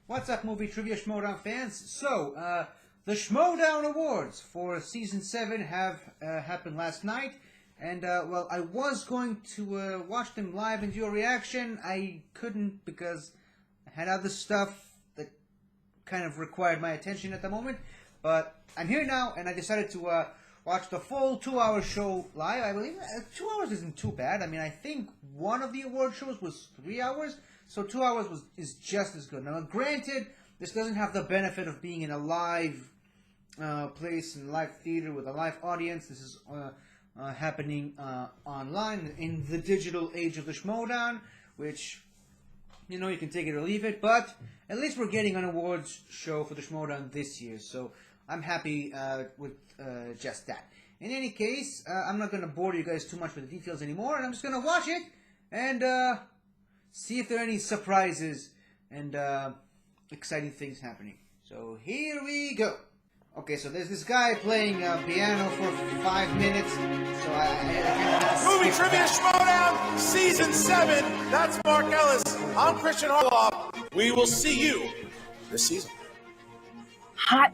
What's up, movie trivia Schmoedown fans? So, the Schmoedown Awards for Season 7 have happened last night. And, well, I was going to watch them live and do a reaction. I couldn't because I had other stuff that kind of required my attention at the moment. But I'm here now, and I decided to watch the full 2-hour show live. I believe 2 hours isn't too bad. I mean, I think one of the award shows was 3 hours. So 2 hours is just as good. Now, granted, this doesn't have the benefit of being in a live place, in a live theater with a live audience. This is happening online in the digital age of the Schmoedown, which, you know, you can take it or leave it. But at least we're getting an awards show for the Schmoedown this year. So I'm happy with just that. In any case, I'm not going to bore you guys too much with the details anymore. And I'm just going to watch it and see if there are any surprises and exciting things happening. So here we go. Okay, so there's this guy playing piano for 5 minutes. So I Movie Trivia Schmoedown, Season 7. That's Mark Ellis. I'm Christian Harloff. We will see you this season. Hot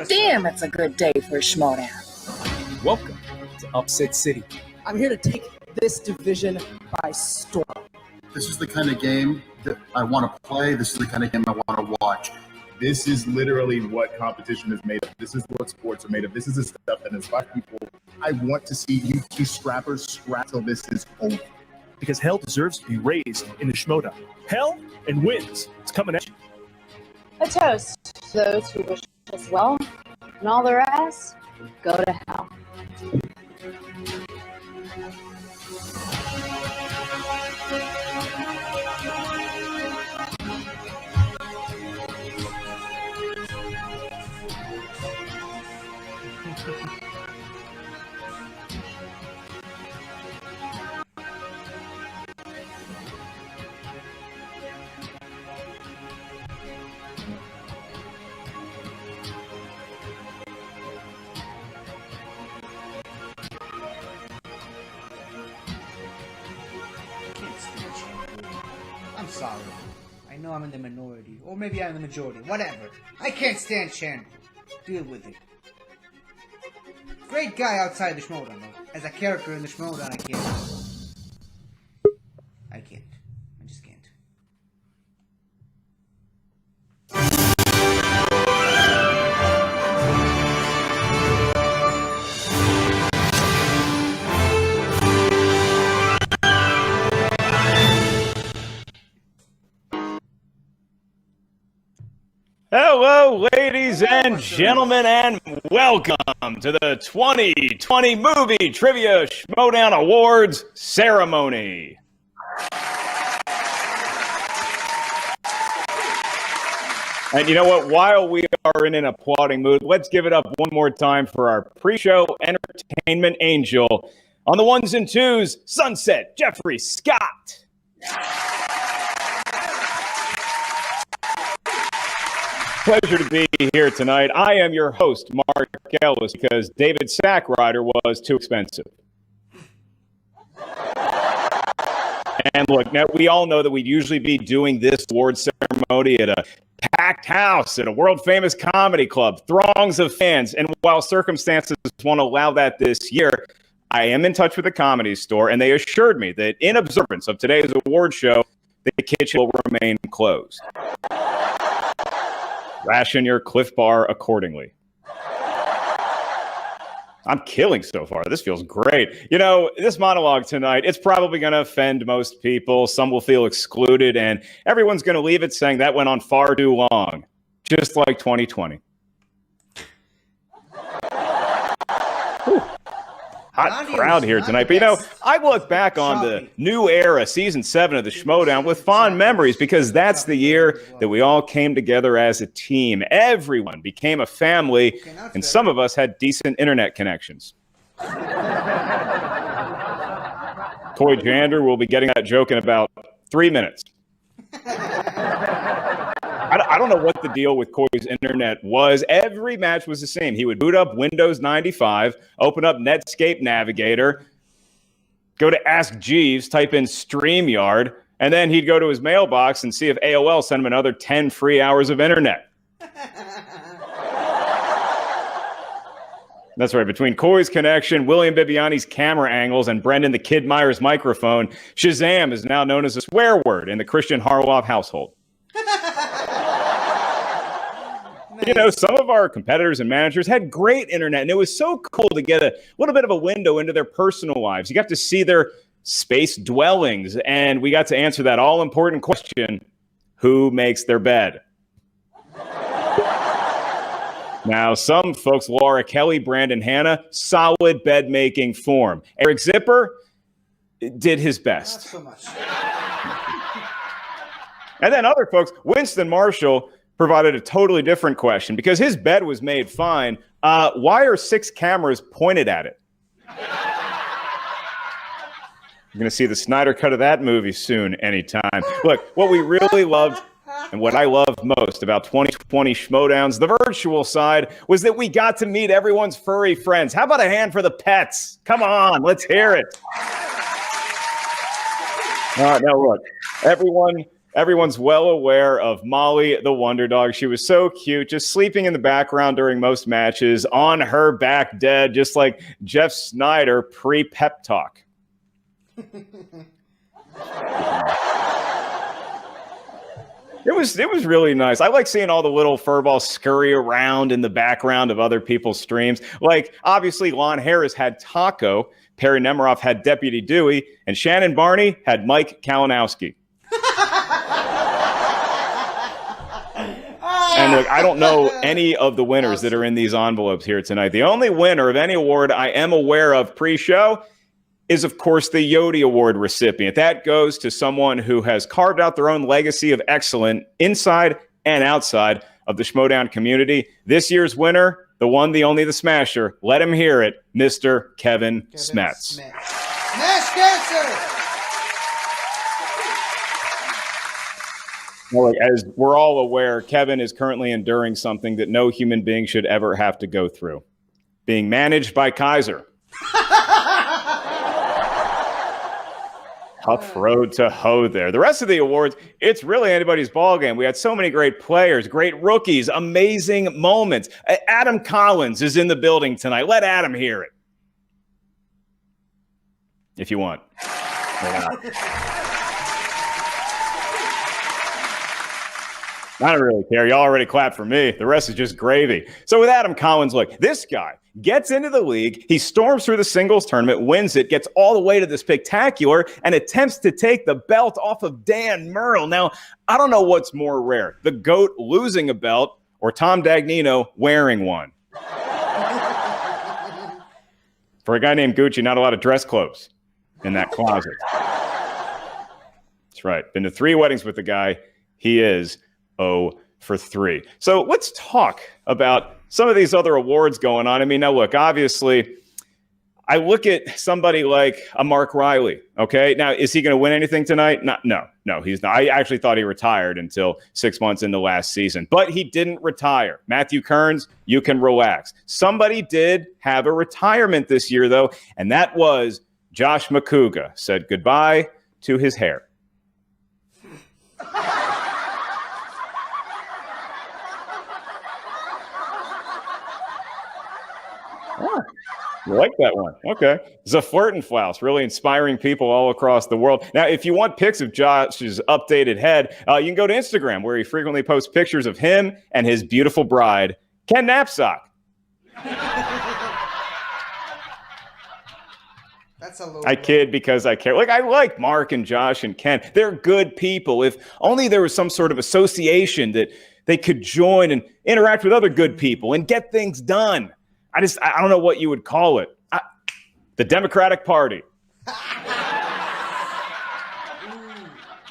damn, it's a good day for Schmoedown. Welcome to Upset City. I'm here to take this division by storm. This is the kind of game that I want to play. This is the kind of game I want to watch. This is literally what competition is made of. This is what sports are made of. This is the stuff that inspires people. I want to see you two scrappers scrap till this is over. Because hell deserves to be raised in the Schmoedown. Hell and wins. It's coming at you. A toast to those who wish us well, and all the rest, go to hell. I'm sorry. I know I'm in the minority. Or maybe I'm in the majority. Whatever. I can't stand Chan. Deal with it. Great guy outside the Schmoedown, though. As a character in the Schmoedown, I can't. I just can't. Hello, ladies and gentlemen, and welcome to the 2020 Movie Trivia Schmoedown Awards ceremony. And you know what? While we are in an applauding mood, let's give it up one more time for our pre-show entertainment angel. On the ones and twos, Sunset Jeffrey Scott. Pleasure to be here tonight. I am your host, Mark Ellis, because David Sackrider was too expensive. And look, now we all know that we'd usually be doing this award ceremony at a packed house at a world-famous comedy club, throngs of fans. And while circumstances won't allow that this year, I am in touch with the Comedy Store, and they assured me that in observance of today's award show, the kitchen will remain closed. Ration your Cliff Bar accordingly. I'm killing so far. This feels great. You know, this monologue tonight, it's probably going to offend most people. Some will feel excluded, and everyone's going to leave it saying that went on far too long. Just like 2020. Whew. Hot crowd here tonight. But, you know, I look back on the new era, Season 7 of the Schmoedown, with fond memories because that's the year that we all came together as a team. Everyone became a family, and some of us had decent internet connections. Toy Jander will be getting that joke in about 3 minutes. I don't know what the deal with Coy's internet was. Every match was the same. He would boot up Windows 95, open up Netscape Navigator, go to Ask Jeeves, type in StreamYard, And then he'd go to his mailbox and see if AOL sent him another 10 free hours of internet. That's right. Between Coy's connection, William Bibiani's camera angles, and Brendan the Kid Myers microphone, Shazam is now known as a swear word in the Christian Harloff household. You know, some of our competitors and managers had great internet, and it was so cool to get a little bit of a window into their personal lives. You got to see their space dwellings, and we got to answer that all-important question, who makes their bed? Now, some folks, Laura Kelly, Brandon Hanna, solid bed-making form. Eric Zipper did his best. Not so much. And then other folks, Winston Marshall provided a totally different question because his bed was made fine. Why are 6 cameras pointed at it? You're going to see the Snyder cut of that movie soon, anytime. Look, what we really loved and what I loved most about 2020 Schmoedowns, the virtual side, was that we got to meet everyone's furry friends. How about a hand for the pets? Come on, let's hear it. Now, look, everyone's well aware of Molly the Wonder Dog. She was so cute, just sleeping in the background during most matches, on her back dead, just like Jeff Snyder pre-pep talk. It was really nice. I like seeing all the little furballs scurry around in the background of other people's streams. Like, obviously, Lon Harris had Taco, Perry Nemiroff had Deputy Dewey, and Shannon Barney had Mike Kalinowski. And look, I don't know any of the winners that are in these envelopes here tonight. The only winner of any award I am aware of pre-show is, of course, the Yodi Award recipient. That goes to someone who has carved out their own legacy of excellence inside and outside of the Schmoedown community. This year's winner, the one, the only, the smasher. Let him hear it, Mr. Kevin Smets. Smash dancer! Well, as we're all aware, Kevin is currently enduring something that no human being should ever have to go through. Being managed by Kaiser. Tough road to hoe there. The rest of the awards, it's really anybody's ballgame. We had so many great players, great rookies, amazing moments. Adam Collins is in the building tonight. Let Adam hear it. If you want. I don't really care. Y'all already clapped for me. The rest is just gravy. So with Adam Collins, look, this guy gets into the league. He storms through the singles tournament, wins it, gets all the way to the spectacular, and attempts to take the belt off of Dan Merle. Now, I don't know what's more rare, the GOAT losing a belt or Tom Dagnino wearing one. For a guy named Gucci, not a lot of dress clothes in that closet. That's right. Been to 3 weddings with the guy. He is 0 for 3. So let's talk about some of these other awards going on. I mean, now look, obviously, I look at somebody like a Mark Riley, okay? Now, is he going to win anything tonight? No, he's not. I actually thought he retired until 6 months into last season, but he didn't retire. Matthew Kearns, you can relax. Somebody did have a retirement this year, though, and that was Josh McCouga. Said goodbye to his hair. You like that one. Okay. Zaflirtenflaus, really inspiring people all across the world. Now, if you want pics of Josh's updated head, you can go to Instagram, where he frequently posts pictures of him and his beautiful bride, Ken Knapsack. That's a low I kid because I care. Like, I like Mark and Josh and Ken. They're good people. If only there was some sort of association that they could join and interact with other good people and get things done. I don't know what you would call it. The Democratic Party.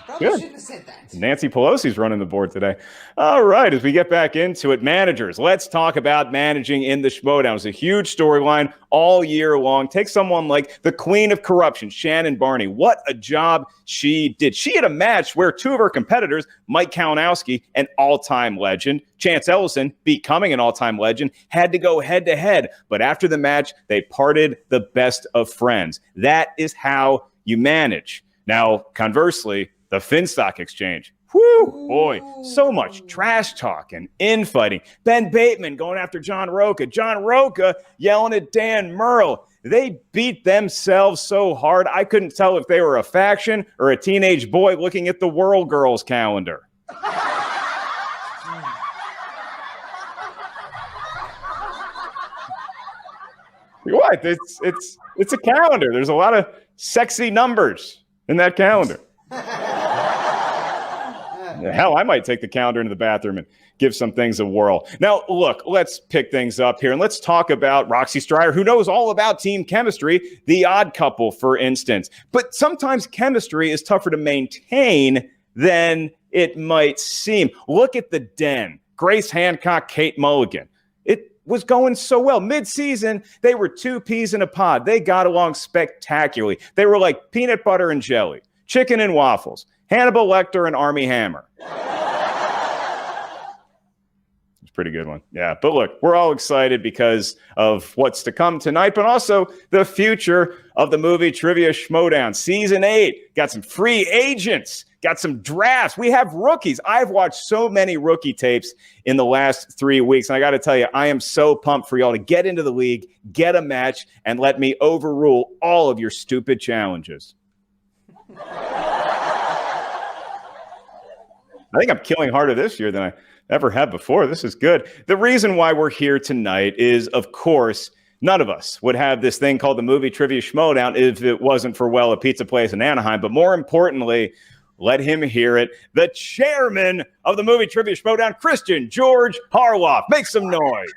Probably shouldn't have said that. Nancy Pelosi's running the board today. All right, as we get back into it, managers. Let's talk about managing in the Schmoedown. It's a huge storyline all year long. Take someone like the queen of corruption, Shannon Barney. What a job she did. She had a match where 2 of her competitors, Mike Kalinowski, an all-time legend, Chance Ellison, becoming an all-time legend, had to go head-to-head. But after the match, they parted the best of friends. That is how you manage. Now, conversely, the Finstock Exchange. Whew, boy, so much trash talk and infighting. Ben Bateman going after John Roca. John Roca yelling at Dan Merle. They beat themselves so hard, I couldn't tell if they were a faction or a teenage boy looking at the World Girls calendar. What? It's a calendar. There's a lot of sexy numbers in that calendar. Hell, I might take the calendar into the bathroom and give some things a whirl. Now, look, let's pick things up here and let's talk about Roxy Stryer, who knows all about team chemistry, the Odd Couple, for instance. But sometimes chemistry is tougher to maintain than it might seem. Look at the Den. Grace Hancock, Kate Mulligan. It was going so well. Mid-season, they were two peas in a pod. They got along spectacularly. They were like peanut butter and jelly, chicken and waffles, Hannibal Lecter and Armie Hammer. It's a pretty good one. Yeah, but look, we're all excited because of what's to come tonight, but also the future of the movie Trivia Schmoedown. Season 8 got some free agents, got some drafts. We have rookies. I've watched so many rookie tapes in the last 3 weeks, and I got to tell you, I am so pumped for y'all to get into the league, get a match, and let me overrule all of your stupid challenges. I think I'm killing harder this year than I ever have before. This is good. The reason why we're here tonight is, of course, none of us would have this thing called the Movie Trivia Schmoedown if it wasn't for, well, a pizza place in Anaheim. But more importantly, let him hear it. The chairman of the Movie Trivia Schmoedown, Christian George Harloff. Make some noise.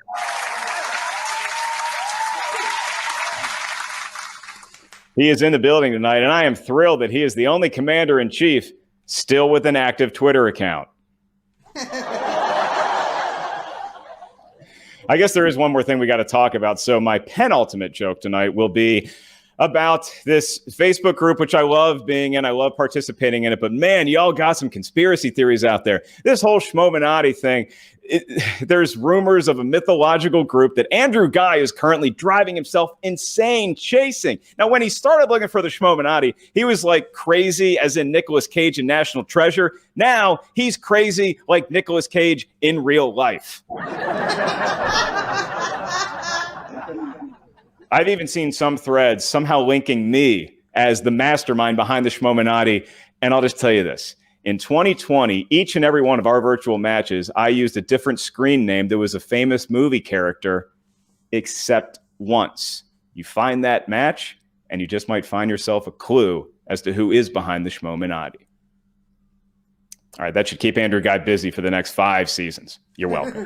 He is in the building tonight, and I am thrilled that he is the only commander-in-chief still with an active Twitter account. I guess there is one more thing we got to talk about. So my penultimate joke tonight will be about this Facebook group, which I love being in. I love participating in it. But man, y'all got some conspiracy theories out there. This whole Schmoeminati thing, there's rumors of a mythological group that Andrew Guy is currently driving himself insane chasing. Now, when he started looking for the Schmoeminati, he was like crazy as in Nicolas Cage in National Treasure. Now he's crazy like Nicolas Cage in real life. I've even seen some threads somehow linking me as the mastermind behind the Schmoeminati. And I'll just tell you this. In 2020, each and every one of our virtual matches, I used a different screen name that was a famous movie character, except once. You find that match, and you just might find yourself a clue as to who is behind the Schmoeminati. All right, that should keep Andrew Guy busy for the next 5 seasons. You're welcome.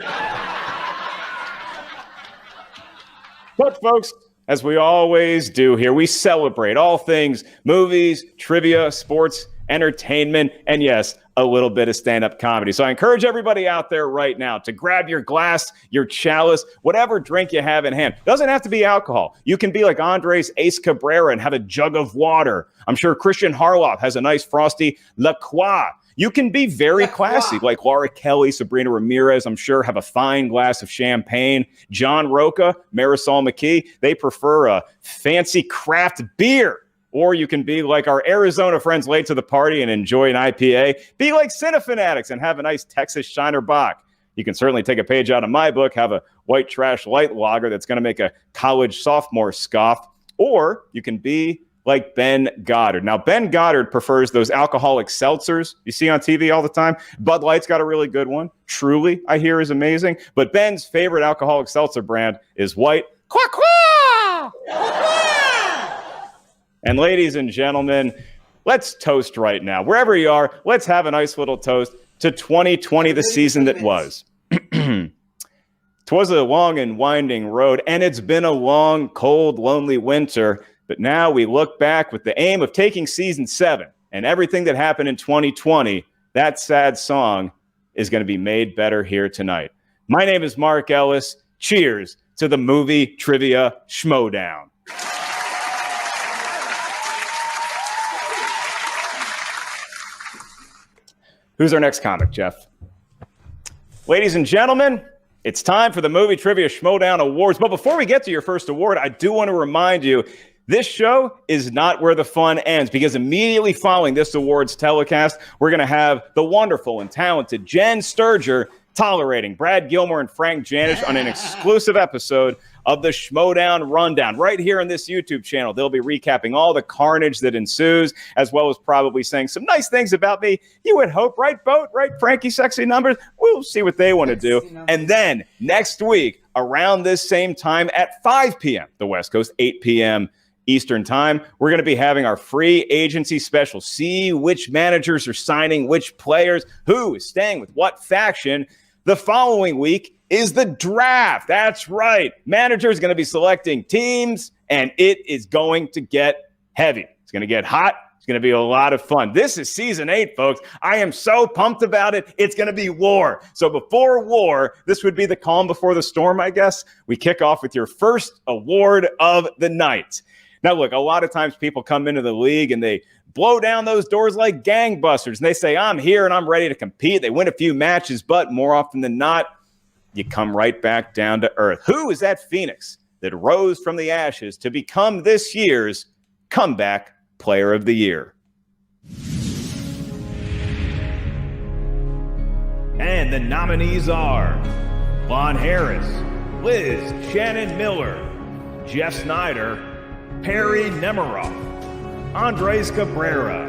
But, folks, as we always do here, we celebrate all things movies, trivia, sports, entertainment, and yes, a little bit of stand-up comedy. So I encourage everybody out there right now to grab your glass, your chalice, whatever drink you have in hand. Doesn't have to be alcohol. You can be like Andres Ace Cabrera and have a jug of water. I'm sure Christian Harloff has a nice frosty La Croix. You can be very classy, like Laura Kelly, Sabrina Ramirez, I'm sure, have a fine glass of champagne. John Roca, Marisol McKee, they prefer a fancy craft beer. Or you can be like our Arizona friends late to the party and enjoy an IPA. Be like Cinefanatics and have a nice Texas Shiner Bock. You can certainly take a page out of my book, have a white trash light lager that's going to make a college sophomore scoff. Or you can be like Ben Goddard. Now, Ben Goddard prefers those alcoholic seltzers you see on TV all the time. Bud Light's got a really good one. Truly, I hear, is amazing. But Ben's favorite alcoholic seltzer brand is White Qua. And ladies and gentlemen, let's toast right now. Wherever you are, let's have a nice little toast to 2020, the season that was. 'Twas a long and winding road, and it's been a long, cold, lonely winter. But now we look back with the aim of taking season 7 and everything that happened in 2020. That sad song is going to be made better here tonight. My name is Mark Ellis. Cheers to the Movie Trivia Schmoedown. Who's our next comic, Jeff? Ladies and gentlemen, it's time for the Movie Trivia Schmoedown Awards. But before we get to your first award, I do want to remind you this show is not where the fun ends, because immediately following this awards telecast, we're going to have the wonderful and talented Jen Sturger tolerating Brad Gilmore and Frank Janish on an exclusive episode of the Schmoedown Rundown right here on this YouTube channel. They'll be recapping all the carnage that ensues, as well as probably saying some nice things about me. You would hope, right, Boat? Right, Frankie Sexy Numbers? We'll see what they want to do. And then next week, around this same time at 5 p.m., the West Coast, 8 p.m. Eastern time, we're going to be having our free agency special. See which managers are signing which players, who is staying with what faction. The following week is the draft. That's right. Manager is going to be selecting teams, and it is going to get heavy. It's going to get hot. It's going to be a lot of fun. This is season 8, folks. I am so pumped about it. It's going to be war. So before war, this would be the calm before the storm, I guess. We kick off with your first award of the night. Now, look, a lot of times people come into the league and they blow down those doors like gangbusters, and they say, I'm here and I'm ready to compete. They win a few matches, but more often than not, you come right back down to earth. Who is that phoenix that rose from the ashes to become this year's comeback player of the year? And the nominees are Lon Harris, Liz Shannon Miller, Jeff Snyder, Perry Nemiroff, Andres Cabrera.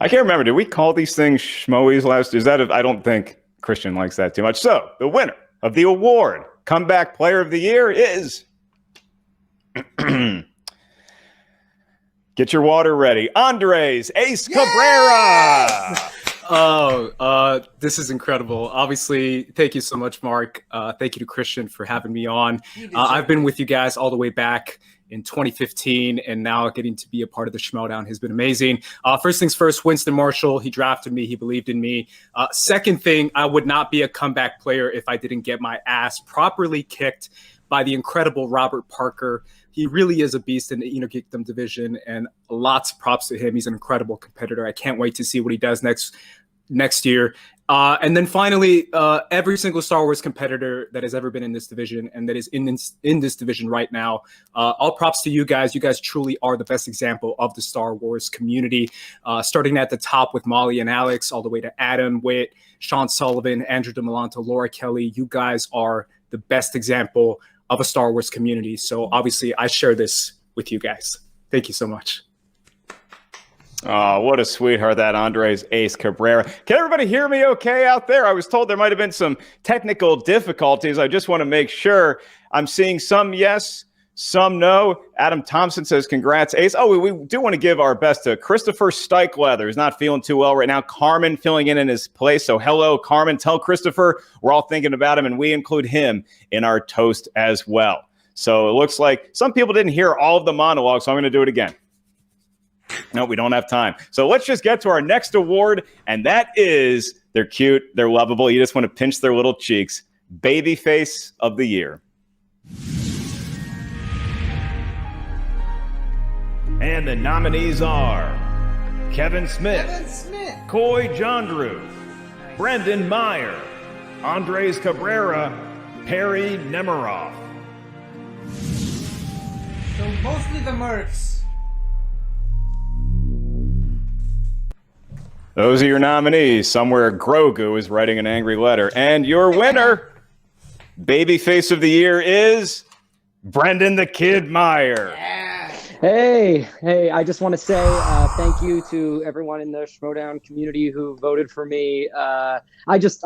I can't remember. Did we call these things Schmoeys last? Is that? I don't think Christian likes that too much. So the winner of the award, Comeback Player of the Year, is get your water ready, Andres Ace Cabrera. Oh, this is incredible. Obviously, thank you so much, Mark. Thank you to Christian for having me on. I've been with you guys all the way back in 2015, and now getting to be a part of the Schmoedown has been amazing. First things first, Winston Marshall, he drafted me. He believed in me. Second thing, I would not be a comeback player if I didn't get my ass properly kicked by the incredible Robert Parker. He really is a beast in the Geekdom division, and lots of props to him. He's an incredible competitor. I can't wait to see what he does next year. And then finally, every single Star Wars competitor that has ever been in this division and that is in this division right now, all props to you guys. You guys truly are the best example of the Star Wars community, starting at the top with Molly and Alex, all the way to Adam, Witt, Sean Sullivan, Andrew DeMolanto, Laura Kelly. You guys are the best example of a Star Wars community. So obviously I share this with you guys. Thank you so much. Oh, what a sweetheart, that Andres Ace Cabrera. Can everybody hear me okay out there? I was told there might have been some technical difficulties. I just want to make sure. I'm seeing some yes, some no. Adam Thompson says, congrats, Ace. Oh, we do want to give our best to Christopher Steichleather. He's not feeling too well right now. Carmen filling in his place. So hello, Carmen. Tell Christopher we're all thinking about him, and we include him in our toast as well. So it looks like some people didn't hear all of the monologue, so I'm going to do it again. No, we don't have time. So let's just get to our next award, and that is, they're cute, they're lovable, you just want to pinch their little cheeks, Babyface of the Year. And the nominees are Kevin Smith, Coy Jandrew, Brendan Meyer, Andres Cabrera, Perry Nemiroff. So mostly the Mercs. Those are your nominees. Somewhere Grogu is writing an angry letter. And your winner, Babyface of the Year, is Brendan the Kid Meyer. Hey, I just want to say thank you to everyone in the Schmoedown community who voted for me. I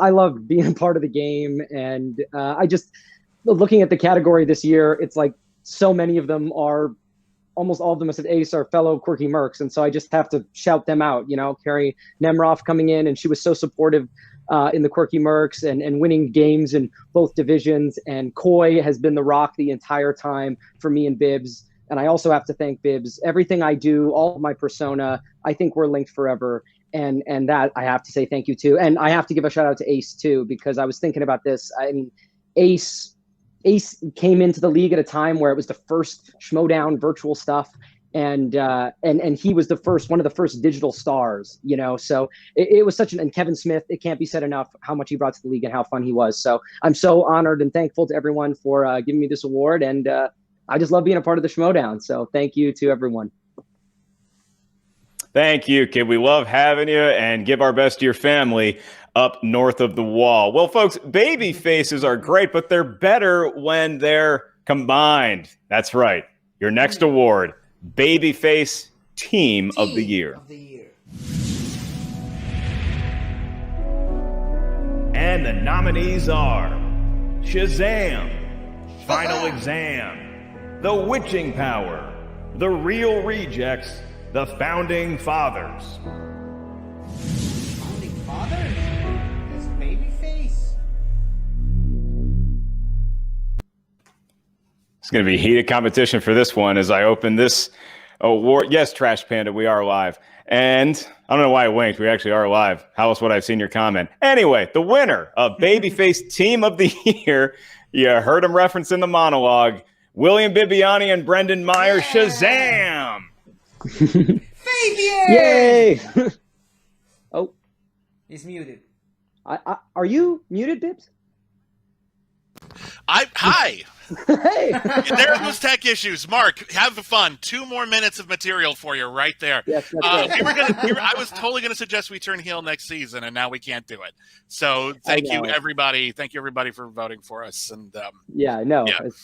love being a part of the game, and looking at the category this year, it's like so many of them are, almost all of them, as Ace, are fellow quirky mercs, and so I just have to shout them out. Carrie Nemiroff coming in, and she was so supportive in the quirky mercs and winning games in both divisions, and Coy has been the rock the entire time for me and Bibbs. And I also have to thank Bibbs. Everything I do, all of my persona, I think we're linked forever. And that I have to say thank you to. And I have to give a shout out to Ace too, because I was thinking about this. I mean, Ace came into the league at a time where it was the first Schmoedown virtual stuff. and he was one of the first digital stars, so it was and Kevin Smith, it can't be said enough how much he brought to the league and how fun he was. So I'm so honored and thankful to everyone for giving me this award, and I just love being a part of the Schmoedown. So thank you to everyone. Thank you, kid. We love having you, and give our best to your family up north of the wall. Well, folks, baby faces are great, but they're better when they're combined. That's right. Your next award, Babyface Team of the Year. And the nominees are Shazam, Final Exam, The Witching Power, The Real Rejects, The Founding Fathers. Founding Fathers? This Babyface? It's going to be heated competition for this one as I open this award. Yes, Trash Panda, we are live. And I don't know why I winked. We actually are live. How else would I have seen your comment? Anyway, the winner of Babyface Team of the Year, you heard him reference in the monologue, William Bibiani and Brendan Meyer. Shazam! Fabian! Yay! Oh. He's muted. Are you muted, Bibbs? Hi. Hey. There are those tech issues. Mark, have fun. 2 more minutes of material for you right there. Yes, that's right. I was totally going to suggest we turn heel next season, and now we can't do it. So thank you, everybody. Thank you, everybody, for voting for us. And of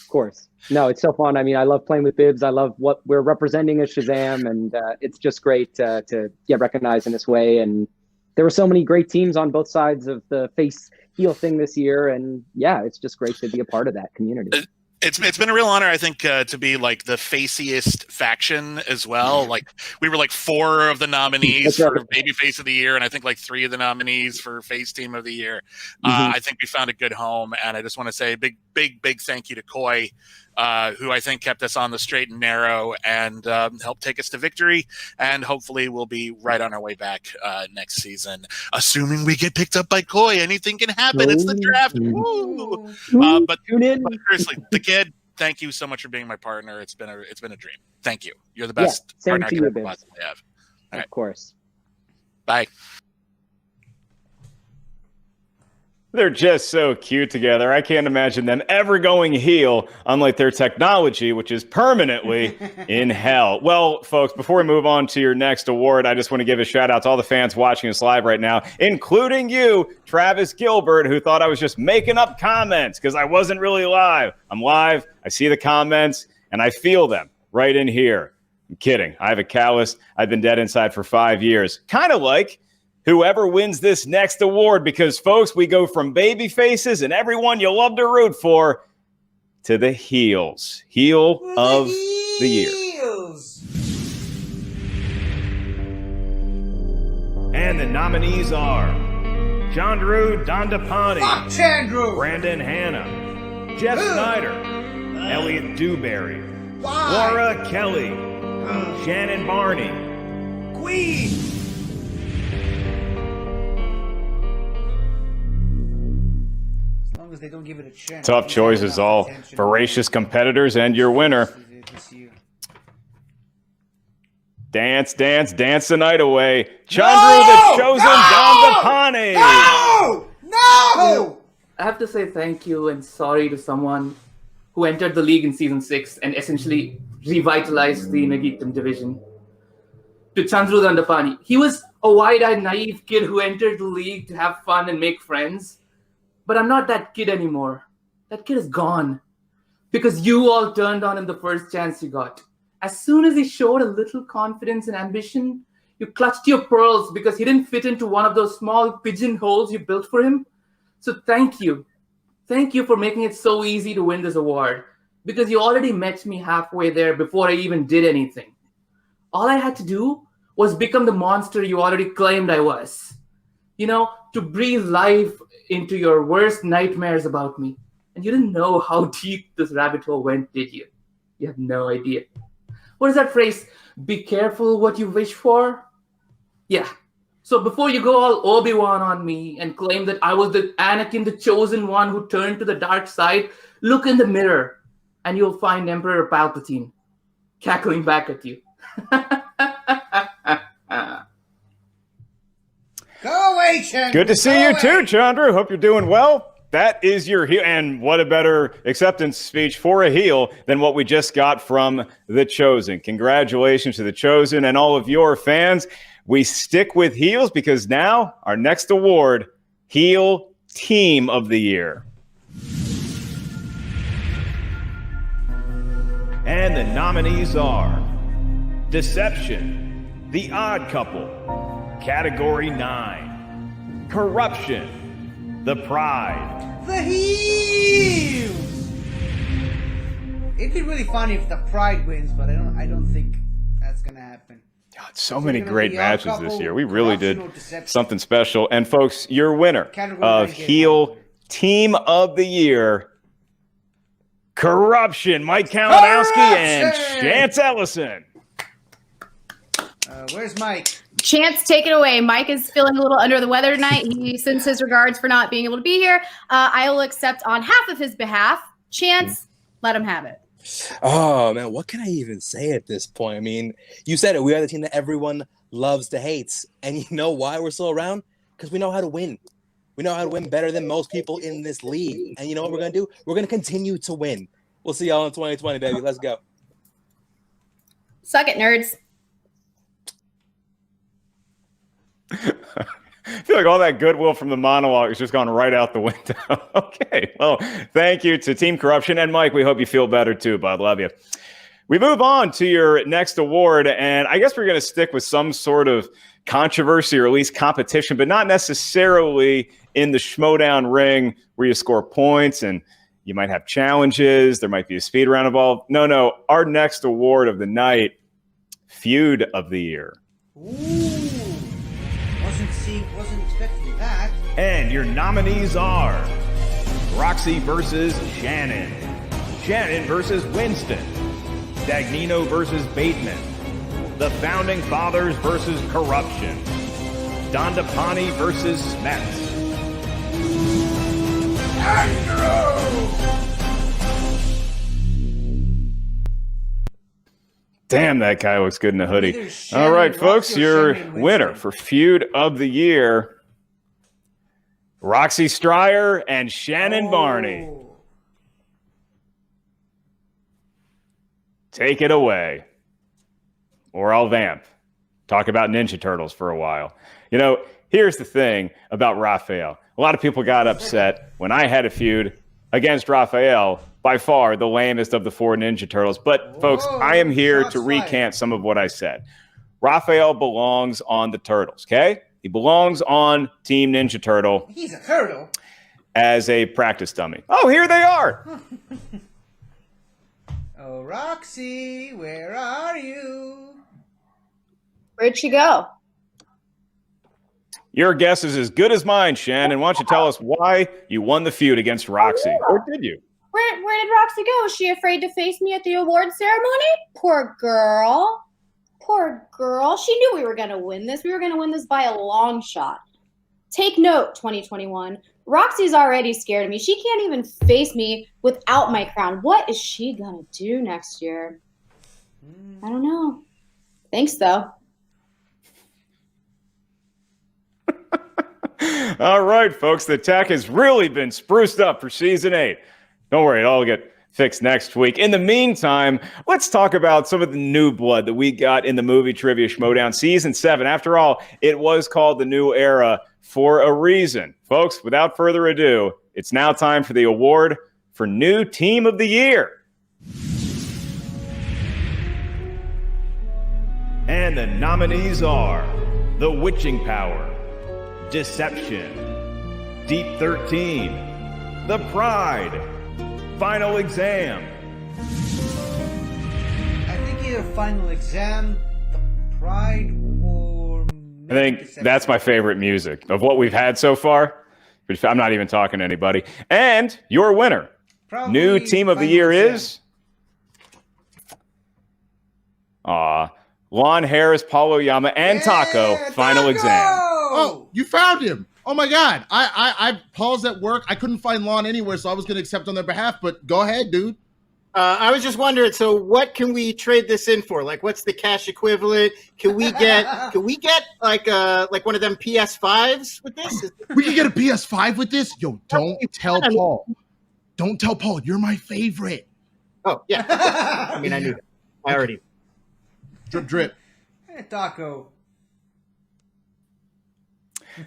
course. No, it's so fun. I mean, I love playing with Bibbs. I love what we're representing as Shazam, and it's just great to get recognized in this way. And there were so many great teams on both sides of the face heel thing this year, and it's just great to be a part of that community. It's been a real honor, I think, to be like the faciest faction as well. Like we were like 4 of the nominees for Babyface of the Year, and I think like 3 of the nominees for Face Team of the Year. I think we found a good home, and I just want to say a big thank you to Coy, who I think kept us on the straight and narrow and helped take us to victory. And hopefully we'll be right on our way back next season, assuming we get picked up by Coy. Anything can happen. It's the draft. Woo! But seriously, the kid, thank you so much for being my partner. It's been a dream. Thank you. You're the best partner I could ever possibly have. All right. Of course. Bye. They're just so cute together. I can't imagine them ever going heel, unlike their technology, which is permanently in hell. Well, folks, before we move on to your next award, I just want to give a shout out to all the fans watching us live right now, including you, Travis Gilbert, who thought I was just making up comments because I wasn't really live. I'm live. I see the comments, and I feel them right in here. I'm kidding. I have a callus. I've been dead inside for 5 years. Kind of like whoever wins this next award, because, folks, we go from baby faces and everyone you love to root for to the heels. Heel of the Year. And the nominees are Chandru Dandapani, Brandon Hanna, Jeff Snyder, Elliot Dewberry, Laura Kelly, Shannon Barney, Queen. They don't give it a chance. Tough choices, all voracious competitors, and your winner. Dance the night away. Chandru the Chosen Dandapani. No! I have to say thank you and sorry to someone who entered the league in season 6 and essentially revitalized the Geekdom division. To Chandru Dandapani. He was a wide-eyed, naive kid who entered the league to have fun and make friends. But I'm not that kid anymore. That kid is gone. Because you all turned on him the first chance you got. As soon as he showed a little confidence and ambition, you clutched your pearls because he didn't fit into one of those small pigeonholes you built for him. So thank you. Thank you for making it so easy to win this award. Because you already met me halfway there before I even did anything. All I had to do was become the monster you already claimed I was. You know, to breathe life into your worst nightmares about me. And you didn't know how deep this rabbit hole went, did you? You have no idea. What is that phrase? Be careful what you wish for? Yeah. So before you go all Obi-Wan on me and claim that I was the Anakin, the chosen one who turned to the dark side, look in the mirror and you'll find Emperor Palpatine cackling back at you. Go away, Chandru. Good to see you too, Chandru. Hope you're doing well. That is your heel. And what a better acceptance speech for a heel than what we just got from The Chosen. Congratulations to The Chosen and all of your fans. We stick with heels because now our next award, Heel Team of the Year. And the nominees are Deception, The Odd Couple, Category 9, Corruption, The Pride. The heels. It'd be really funny if the Pride wins, but I don't think that's gonna happen. God, so many great matches this year. We really did something special. And folks, your winner of Heel Team of the Year, Corruption, Mike Kalinowski and Chance Ellison. Where's Mike? Chance, take it away. Mike is feeling a little under the weather tonight. He sends his regards for not being able to be here. I will accept on half of his behalf. Chance, let him have it. Oh, man, what can I even say at this point? I mean, you said it. We are the team that everyone loves to hate. And you know why we're still around? Because we know how to win. We know how to win better than most people in this league. And you know what we're going to do? We're going to continue to win. We'll see y'all in 2020, baby. Let's go. Suck it, nerds. I feel like all that goodwill from the monologue has just gone right out the window. Okay, well, thank you to Team Corruption. And Mike, we hope you feel better too, bud. Love you. We move on to your next award, and I guess we're going to stick with some sort of controversy or at least competition, but not necessarily in the Schmoedown ring where you score points and you might have challenges. There might be a speed round involved. No. Our next award of the night, Feud of the Year. Ooh. Wasn't expecting that. And your nominees are Roxy versus Shannon, Shannon versus Winston, Dagnino versus Bateman, The Founding Fathers versus Corruption, Dandapani versus Smets. Damn, that guy looks good in a hoodie. All right, folks, your winner for Feud of the Year, Roxy Stryer and Shannon Barney. Take it away. Or I'll vamp. Talk about Ninja Turtles for a while. You know, here's the thing about Raphael. A lot of people got upset when I had a feud against Raphael, by far the lamest of the 4 Ninja Turtles. But, folks, I am here to recant some of what I said. Raphael belongs on the Turtles, okay? He belongs on Team Ninja Turtle. He's a turtle. As a practice dummy. Oh, here they are. Oh, Roxy, where are you? Where'd she go? Your guess is as good as mine, Shannon. Why don't you tell us why you won the feud against Roxy? Or did you? Where did Roxy go? Was she afraid to face me at the award ceremony? Poor girl. Poor girl. She knew we were going to win this. We were going to win this by a long shot. Take note, 2021. Roxy's already scared of me. She can't even face me without my crown. What is she going to do next year? I don't know. Thanks, though. All right, folks. The tech has really been spruced up for Season 8. Don't worry, it'll all get fixed next week. In the meantime, let's talk about some of the new blood that we got in the movie Trivia Schmoedown Season 7. After all, it was called The New Era for a reason. Folks, without further ado, it's now time for the award for New Team of the Year. And the nominees are The Witching Power, Deception, Deep 13, The Pride, Final Exam. I think either Final Exam, The Pride, or... I think that's my favorite music of what we've had so far. But I'm not even talking to anybody. And your winner, Probably New Team of the Year is... Lon Harris, Paulo Yama, and Taco, Final Exam. Oh, you found him. Oh my God. I paused at work. I couldn't find Lon anywhere, so I was going to accept on their behalf, but go ahead, dude. I was just wondering. So, what can we trade this in for? Like, what's the cash equivalent? Can we get like one of them PS5s with this? We can get a PS5 with this. Yo, don't tell Paul. Don't tell Paul. You're my favorite. Oh yeah. I mean, I knew that. I already. Drip, drip. Hey, Taco.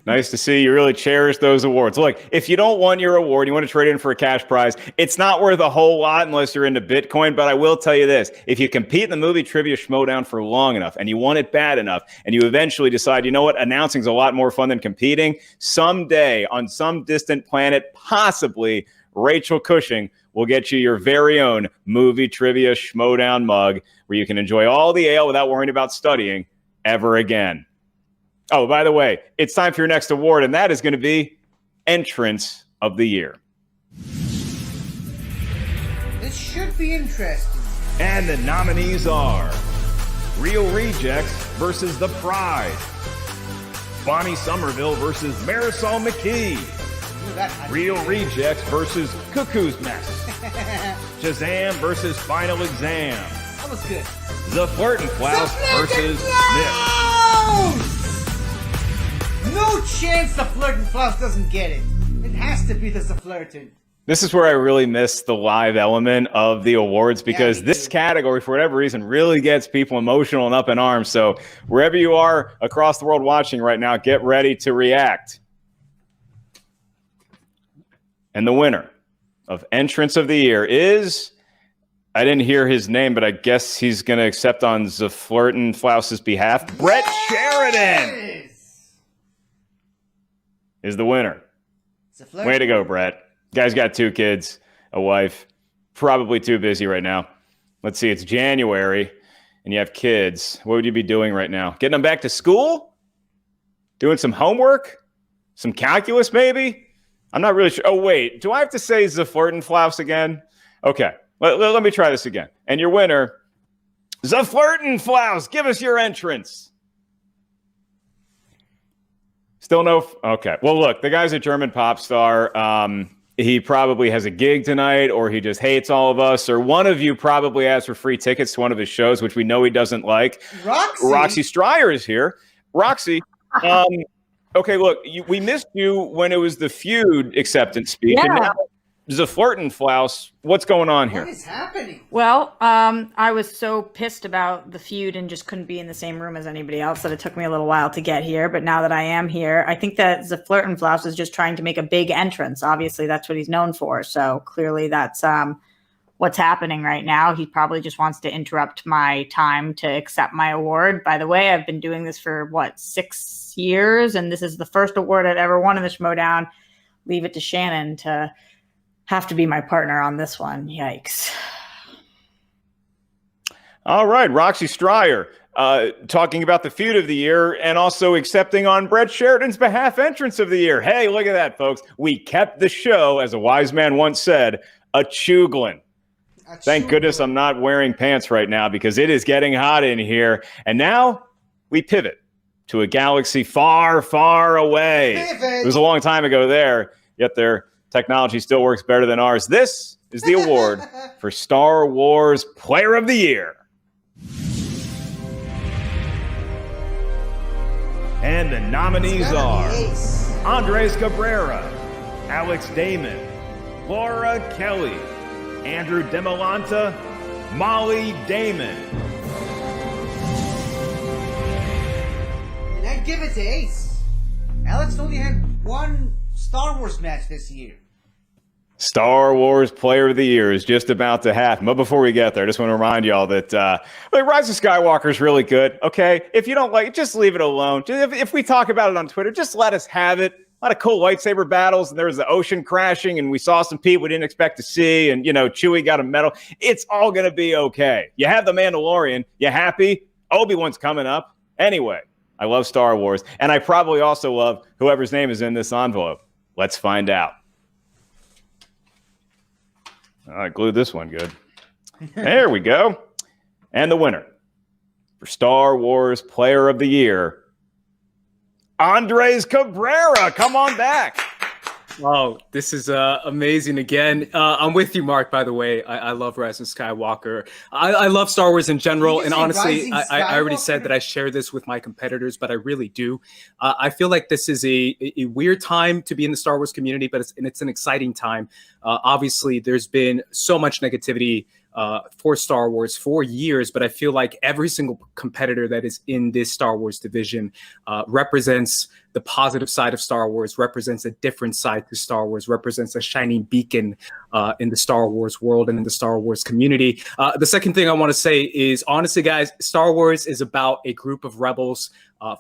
Nice to see you really cherish those awards. Look, if you don't want your award, you want to trade in for a cash prize, it's not worth a whole lot unless you're into Bitcoin. But I will tell you this. If you compete in the movie Trivia Schmoedown for long enough and you want it bad enough and you eventually decide, you know what, announcing's a lot more fun than competing, someday on some distant planet, possibly Rachel Cushing will get you your very own movie Trivia Schmoedown mug where you can enjoy all the ale without worrying about studying ever again. Oh, by the way, it's time for your next award, and that is going to be Entrance of the Year. This should be interesting. And the nominees are Real Rejects versus The Pride, Bonnie Somerville versus Marisol McKee, Real Rejects versus Cuckoo's Nest, Shazam versus Final Exam, That was good. The Flirtin' Flouse versus Smith. No chance the Flirtin' Flouse doesn't get it. It has to be the Flirtin'. This is where I really miss the live element of the awards because this category, for whatever reason, really gets people emotional and up in arms. So wherever you are across the world watching right now, get ready to react. And the winner of Entrance of the Year is, I didn't hear his name, but I guess he's going to accept on the Flirtin' Flouse's behalf. Brett Sheridan is the winner. Way to go, Brett. Guy's got 2 kids, a wife, probably too busy right now. Let's see, it's January, and you have kids. What would you be doing right now? Getting them back to school? Doing some homework? Some calculus, maybe? I'm not really sure. Oh, wait. Do I have to say the Flirtin' Flouse again? Okay. Let me try this again. And your winner, the Flirtin' Flouse. Give us your entrance. Still no. Okay. Well, look, the guy's a German pop star. He probably has a gig tonight, or he just hates all of us, or one of you probably asked for free tickets to one of his shows, which we know he doesn't like. Roxy Stryer is here. Roxy. Okay, look, we missed you when it was the Feud acceptance speech. Yeah. And now the Flirtin' Flouse. What's going on here? What is happening? Well, I was so pissed about the Feud and just couldn't be in the same room as anybody else that it took me a little while to get here. But now that I am here, I think that the Flirtin' Flouse is just trying to make a big entrance. Obviously, that's what he's known for. So clearly that's what's happening right now. He probably just wants to interrupt my time to accept my award. By the way, I've been doing this for, 6 years? And this is the first award I'd ever won in the Schmoedown. Leave it to Shannon to have to be my partner on this one. Yikes. All right, Roxy Stryer talking about the Feud of the Year and also accepting on Brett Sheridan's behalf Entrance of the Year. Hey, look at that, folks. We kept the show, as a wise man once said, a chuglin. Thank goodness I'm not wearing pants right now because it is getting hot in here. And now we pivot to a galaxy far, far away. It was a long time ago there, yet their technology still works better than ours. This is the award for Star Wars Player of the Year. And the nominees are Andres Cabrera, Alex Damon, Laura Kelly, Andrew Demolanta, Molly Damon. And I'd give it to Ace. Alex only had one Star Wars match this year. Star Wars Player of the Year is just about to happen. But before we get there, I just want to remind y'all that Rise of Skywalker is really good, okay? If you don't like it, just leave it alone. If we talk about it on Twitter, just let us have it. A lot of cool lightsaber battles, and there was the ocean crashing, and we saw some people we didn't expect to see, and, Chewie got a medal. It's all going to be okay. You have the Mandalorian. You happy? Obi-Wan's coming up. Anyway, I love Star Wars, and I probably also love whoever's name is in this envelope. Let's find out. I glued this one good. There we go. And the winner for Star Wars Player of the Year, Andres Cabrera. Come on back. Oh, this is amazing again. I'm with you, Mark, by the way. I love Rise of Skywalker. I love Star Wars in general. And honestly, I already said that I share this with my competitors, but I really do. I feel like this is a weird time to be in the Star Wars community, but it's an exciting time. Obviously, there's been so much negativity for Star Wars for years, but I feel like every single competitor that is in this Star Wars division represents the positive side of Star Wars, represents a different side to Star Wars, represents a shining beacon in the Star Wars world and in the Star Wars community. The second thing I want to say is, honestly, guys, Star Wars is about a group of rebels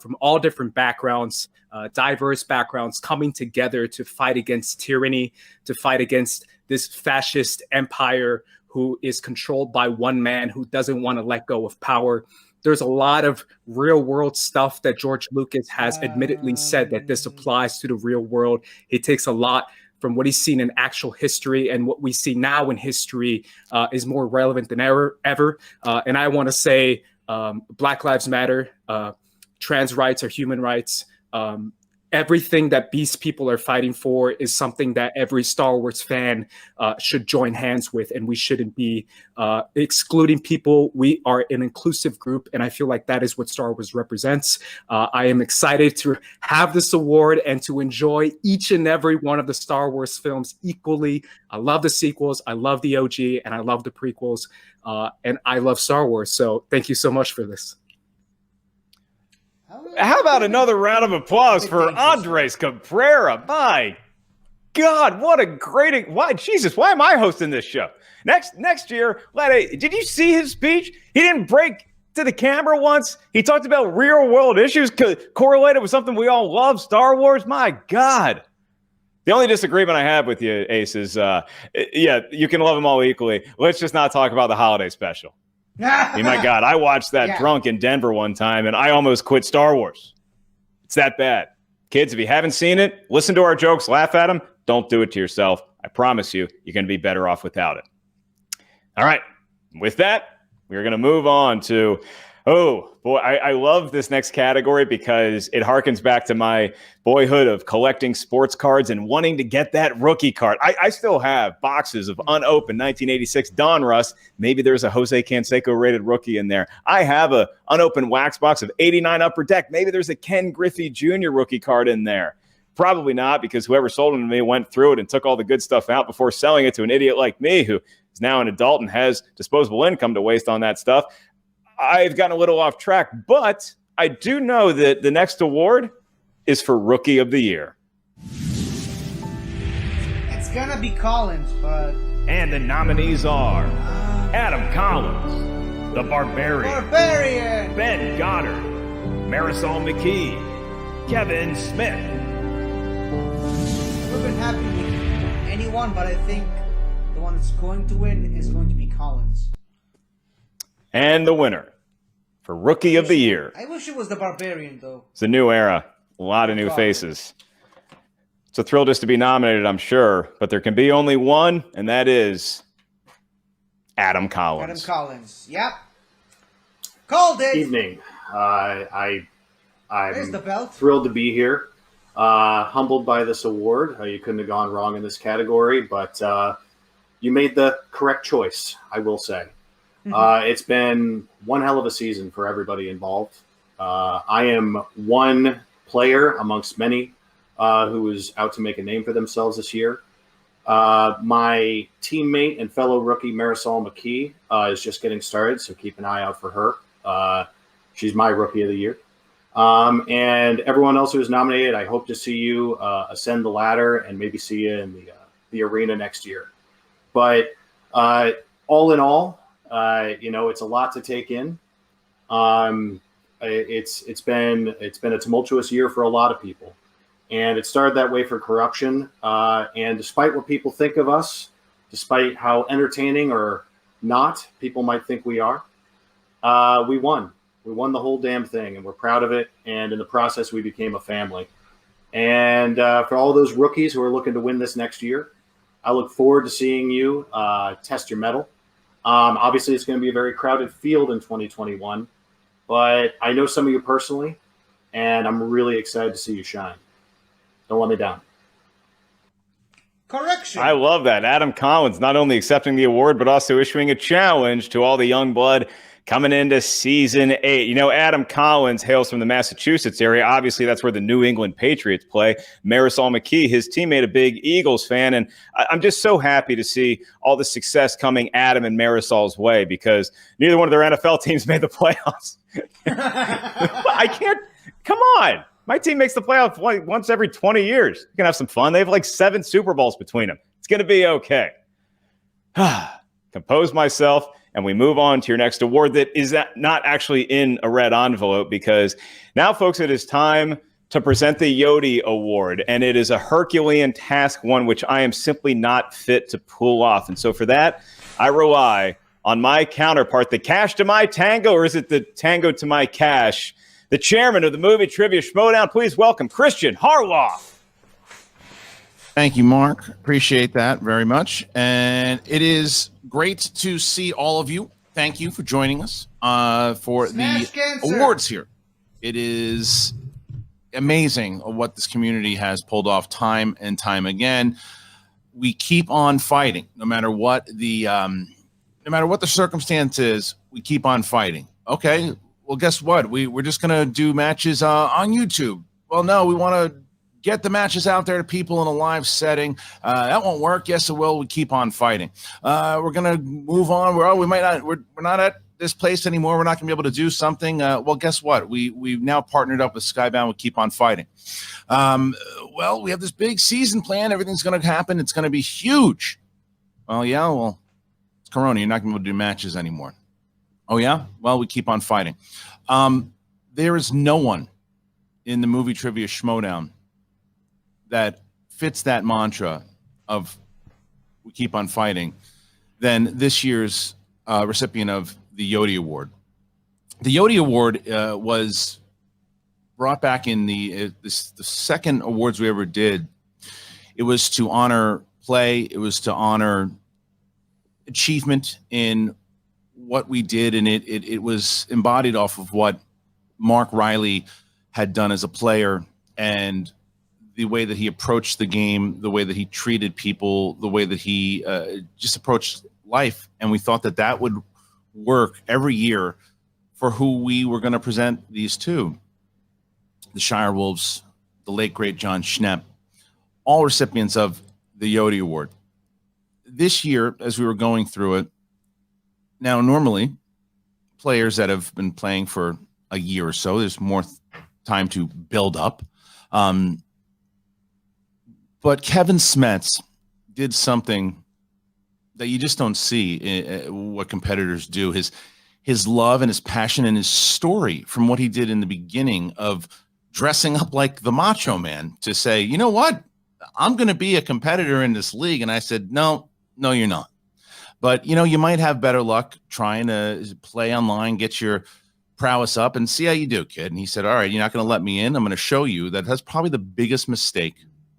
from all different backgrounds, diverse backgrounds, coming together to fight against tyranny, to fight against this fascist empire who is controlled by one man who doesn't want to let go of power. There's a lot of real world stuff that George Lucas has admittedly said that this applies to the real world. It takes a lot from what he's seen in actual history, and what we see now in history is more relevant than ever. And I want to say Black Lives Matter, trans rights are human rights. Everything that these people are fighting for is something that every Star Wars fan should join hands with, and we shouldn't be excluding people. We are an inclusive group, and I feel like that is what Star Wars represents. I am excited to have this award and to enjoy each and every one of the Star Wars films equally. I love the sequels, I love the OG, and I love the prequels, and I love Star Wars. So thank you so much for this. How about another round of applause for Andres Cabrera? My God, what a great... Why am I hosting this show? Next year, did you see his speech? He didn't break to the camera once. He talked about real-world issues correlated with something we all love, Star Wars. My God. The only disagreement I have with you, Ace, is, you can love them all equally. Let's just not talk about the holiday special. My God, I watched that drunk in Denver one time, and I almost quit Star Wars. It's that bad. Kids, if you haven't seen it, listen to our jokes, laugh at them. Don't do it to yourself. I promise you, you're going to be better off without it. All right. With that, we're going to move on to... Oh, boy, I love this next category because it harkens back to my boyhood of collecting sports cards and wanting to get that rookie card. I still have boxes of unopened 1986 Donruss. Maybe there's a Jose Canseco rated rookie in there. I have a unopened wax box of 89 Upper Deck. Maybe there's a Ken Griffey Jr. rookie card in there. Probably not, because whoever sold them to me went through it and took all the good stuff out before selling it to an idiot like me who is now an adult and has disposable income to waste on that stuff. I've gotten a little off track, but I do know that the next award is for Rookie of the Year. It's gonna be Collins, but... And the nominees are Adam Collins, the Barbarian, Ben Goddard, Marisol McKee, Kevin Smith. I would have been happy with anyone, but I think the one that's going to win is going to be Collins. And the winner for Rookie of the Year. I wish it was the Barbarian, though. It's a new era. A lot of new faces. It's a thrill just to be nominated, I'm sure. But there can be only one, and that is Adam Collins. Adam Collins. Yep. Called it. Evening. I'm There's the belt. thrilled to be here. Humbled by this award. You couldn't have gone wrong in this category, but you made the correct choice, I will say. It's been one hell of a season for everybody involved. I am one player amongst many who is out to make a name for themselves this year. My teammate and fellow rookie Marisol McKee is just getting started, so keep an eye out for her. She's my Rookie of the Year. And everyone else who is nominated, I hope to see you ascend the ladder and maybe see you in the arena next year. But all in all, it's a lot to take in. It's been a tumultuous year for a lot of people, and it started that way for corruption. And despite what people think of us, despite how entertaining or not people might think we are, we won. We won the whole damn thing, and we're proud of it. And in the process, we became a family. And for all those rookies who are looking to win this next year, I look forward to seeing you test your mettle. Obviously, it's going to be a very crowded field in 2021, but I know some of you personally, and I'm really excited to see you shine. Don't let me down. Correction. I love that. Adam Collins not only accepting the award, but also issuing a challenge to all the young blood coming into season 8. You know, Adam Collins hails from the Massachusetts area. Obviously, that's where the New England Patriots play. Marisol McKee, his teammate, a big Eagles fan. And I'm just so happy to see all the success coming Adam and Marisol's way, because neither one of their NFL teams made the playoffs. I can't. Come on. My team makes the playoffs once every 20 years. You can have some fun. They have like 7 Super Bowls between them. It's going to be okay. Compose myself, and we move on to your next award that is not actually in a red envelope, because now, folks, it is time to present the Yodi Award, and it is a Herculean task, one which I am simply not fit to pull off. And so for that, I rely on my counterpart, the cash to my tango, or is it the tango to my cash? The chairman of the Movie Trivia Schmoedown, please welcome Christian Harloff. Thank you, Mark. Appreciate that very much. And it is great to see all of you. Thank you for joining us for Smash the Cancer. awards here. It is amazing what this community has pulled off time and time again. We keep on fighting, no matter what the circumstance is. We keep on fighting. Okay. Well, guess what? We're just going to do matches on YouTube. Well, no, we want to get the matches out there to people in a live setting. That won't work. Yes, it will. We keep on fighting. We're going to move on. We're not at this place anymore. We're not going to be able to do something. Well, guess what? We've now partnered up with Skybound. We keep on fighting. Well, we have this big season plan. Everything's going to happen. It's going to be huge. Well, yeah, well, it's Corona. You're not going to be able to do matches anymore. Oh, yeah? Well, we keep on fighting. There is no one in the Movie Trivia Schmoedown that fits that mantra of we keep on fighting than this year's recipient of the Yodi Award. The Yodi Award was brought back in the second awards we ever did. It was to honor play. It was to honor achievement in what we did, and it was embodied off of what Mark Riley had done as a player, and the way that he approached the game, the way that he treated people, the way that he just approached life. And we thought that would work every year for who we were going to present these to. The Shire Wolves, the late, great John Schnepp, all recipients of the Yodi Award. This year, as we were going through it, now, normally, players that have been playing for a year or so, there's more time to build up. But Kevin Smets did something that you just don't see what competitors do. His love and his passion and his story from what he did in the beginning of dressing up like the Macho Man to say, you know what, I'm going to be a competitor in this league. And I said, no, you're not. But, you know, you might have better luck trying to play online, get your prowess up and see how you do, kid. And he said, all right, you're not going to let me in. I'm going to show you that that's probably the biggest mistake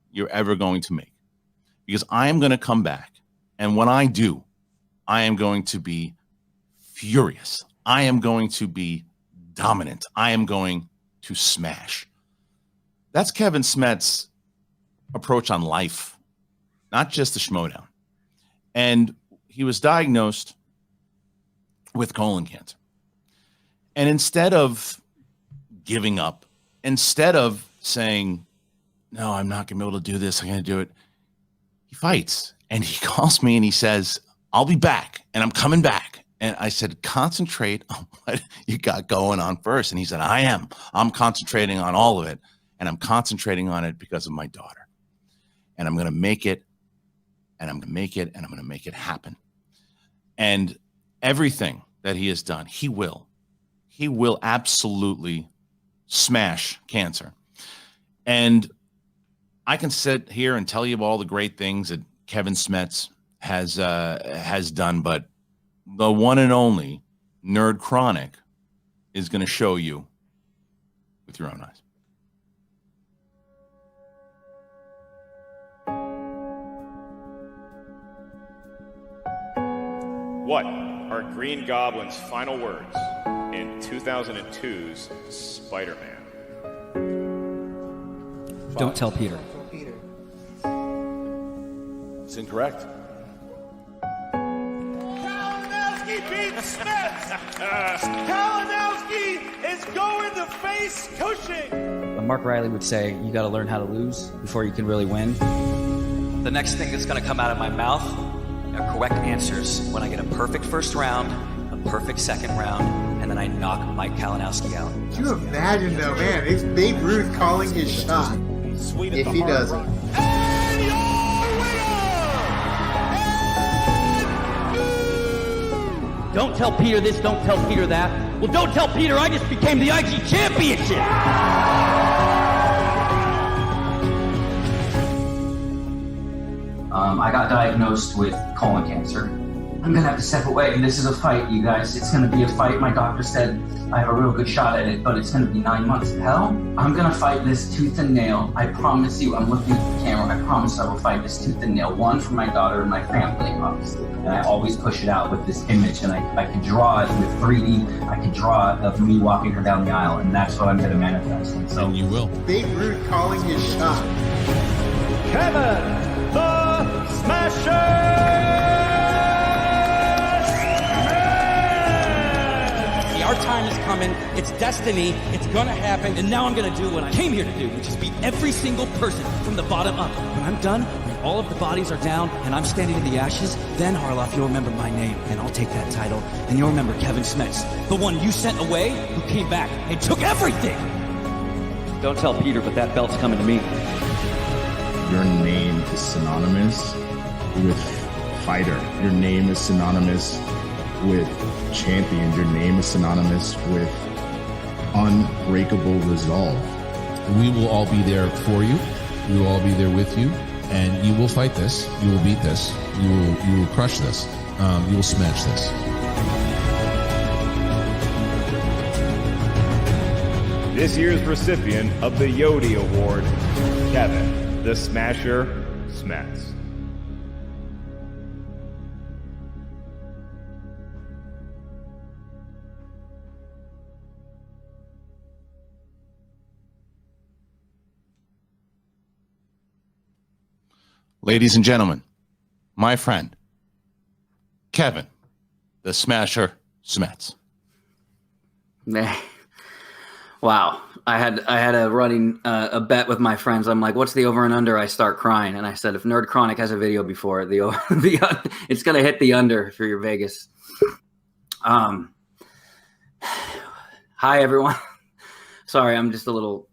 you're ever going to make, because I am going to come back. And when I do, I am going to be furious. I am going to be dominant. I am going to smash. That's Kevin Smets' approach on life, not just the Schmoedown. And he was diagnosed with colon cancer. And instead of giving up, instead of saying, no, I'm not going to be able to do this, I'm going to do it, he fights. And he calls me and he says, I'll be back, and I'm coming back. And I said, concentrate on what you got going on first. And he said, I am. I'm concentrating on all of it. And I'm concentrating on it because of my daughter. And I'm going to make it, and I'm going to make it, and I'm going to make it happen. And everything that he has done, he will absolutely smash cancer. And I can sit here and tell you all the great things that Kevin Smets has done, but the one and only Nerd Chronic is going to show you with your own eyes. What are Green Goblin's final words in 2002's Spider-Man? Don't tell Peter. That's incorrect. Kalinowski beats Smith. Kalinowski is going to face Cushing. Mark Riley would say, you got to learn how to lose before you can really win. The next thing that's going to come out of my mouth are correct answers. When I get a perfect first round, a perfect second round, and then I knock Mike Kalinowski out. Could you imagine though, man? It's Babe Ruth calling his shot. If he doesn't. Don't tell Peter this, don't tell Peter that. Well, don't tell Peter I just became the IG Championship. I got diagnosed with colon cancer. I'm gonna have to step away. This is a fight, you guys. It's gonna be a fight. My doctor said I have a real good shot at it, but it's gonna be 9 months. Hell, I'm gonna fight this tooth and nail. I promise you, I'm looking at the camera. I promise I will fight this tooth and nail. One, for my daughter and my family, obviously. And I always push it out with this image, and I can draw it with 3D. I can draw it of me walking her down the aisle, and that's what I'm gonna manifest. And so you will. Babe Ruth calling his shot. Kevin the Smasher. Our time is coming. It's destiny. It's gonna happen. And now I'm gonna do what I came here to do, which is beat every single person from the bottom up. When I'm done, when all of the bodies are down and I'm standing in the ashes, then Harloff, you'll remember my name and I'll take that title. And you'll remember Kevin Smets, the one you sent away, who came back and took everything. Don't tell Peter, but that belt's coming to me. Your name is synonymous with fighter. Your name is synonymous with champion. Your name is synonymous with unbreakable resolve. We will all be there for you. We will all be there with you, and you will fight this. You will beat this. You will crush this. You will smash this. This year's recipient of the Yodi Award, Kevin the Smasher Smets. Ladies and gentlemen, my friend, Kevin, the Smasher Smets. Wow. I had a running a bet with my friends. I'm like, what's the over and under? I start crying. And I said, if Nerd Chronic has a video before it, it's going to hit the under for your Vegas. Hi, everyone. Sorry, I'm just a little...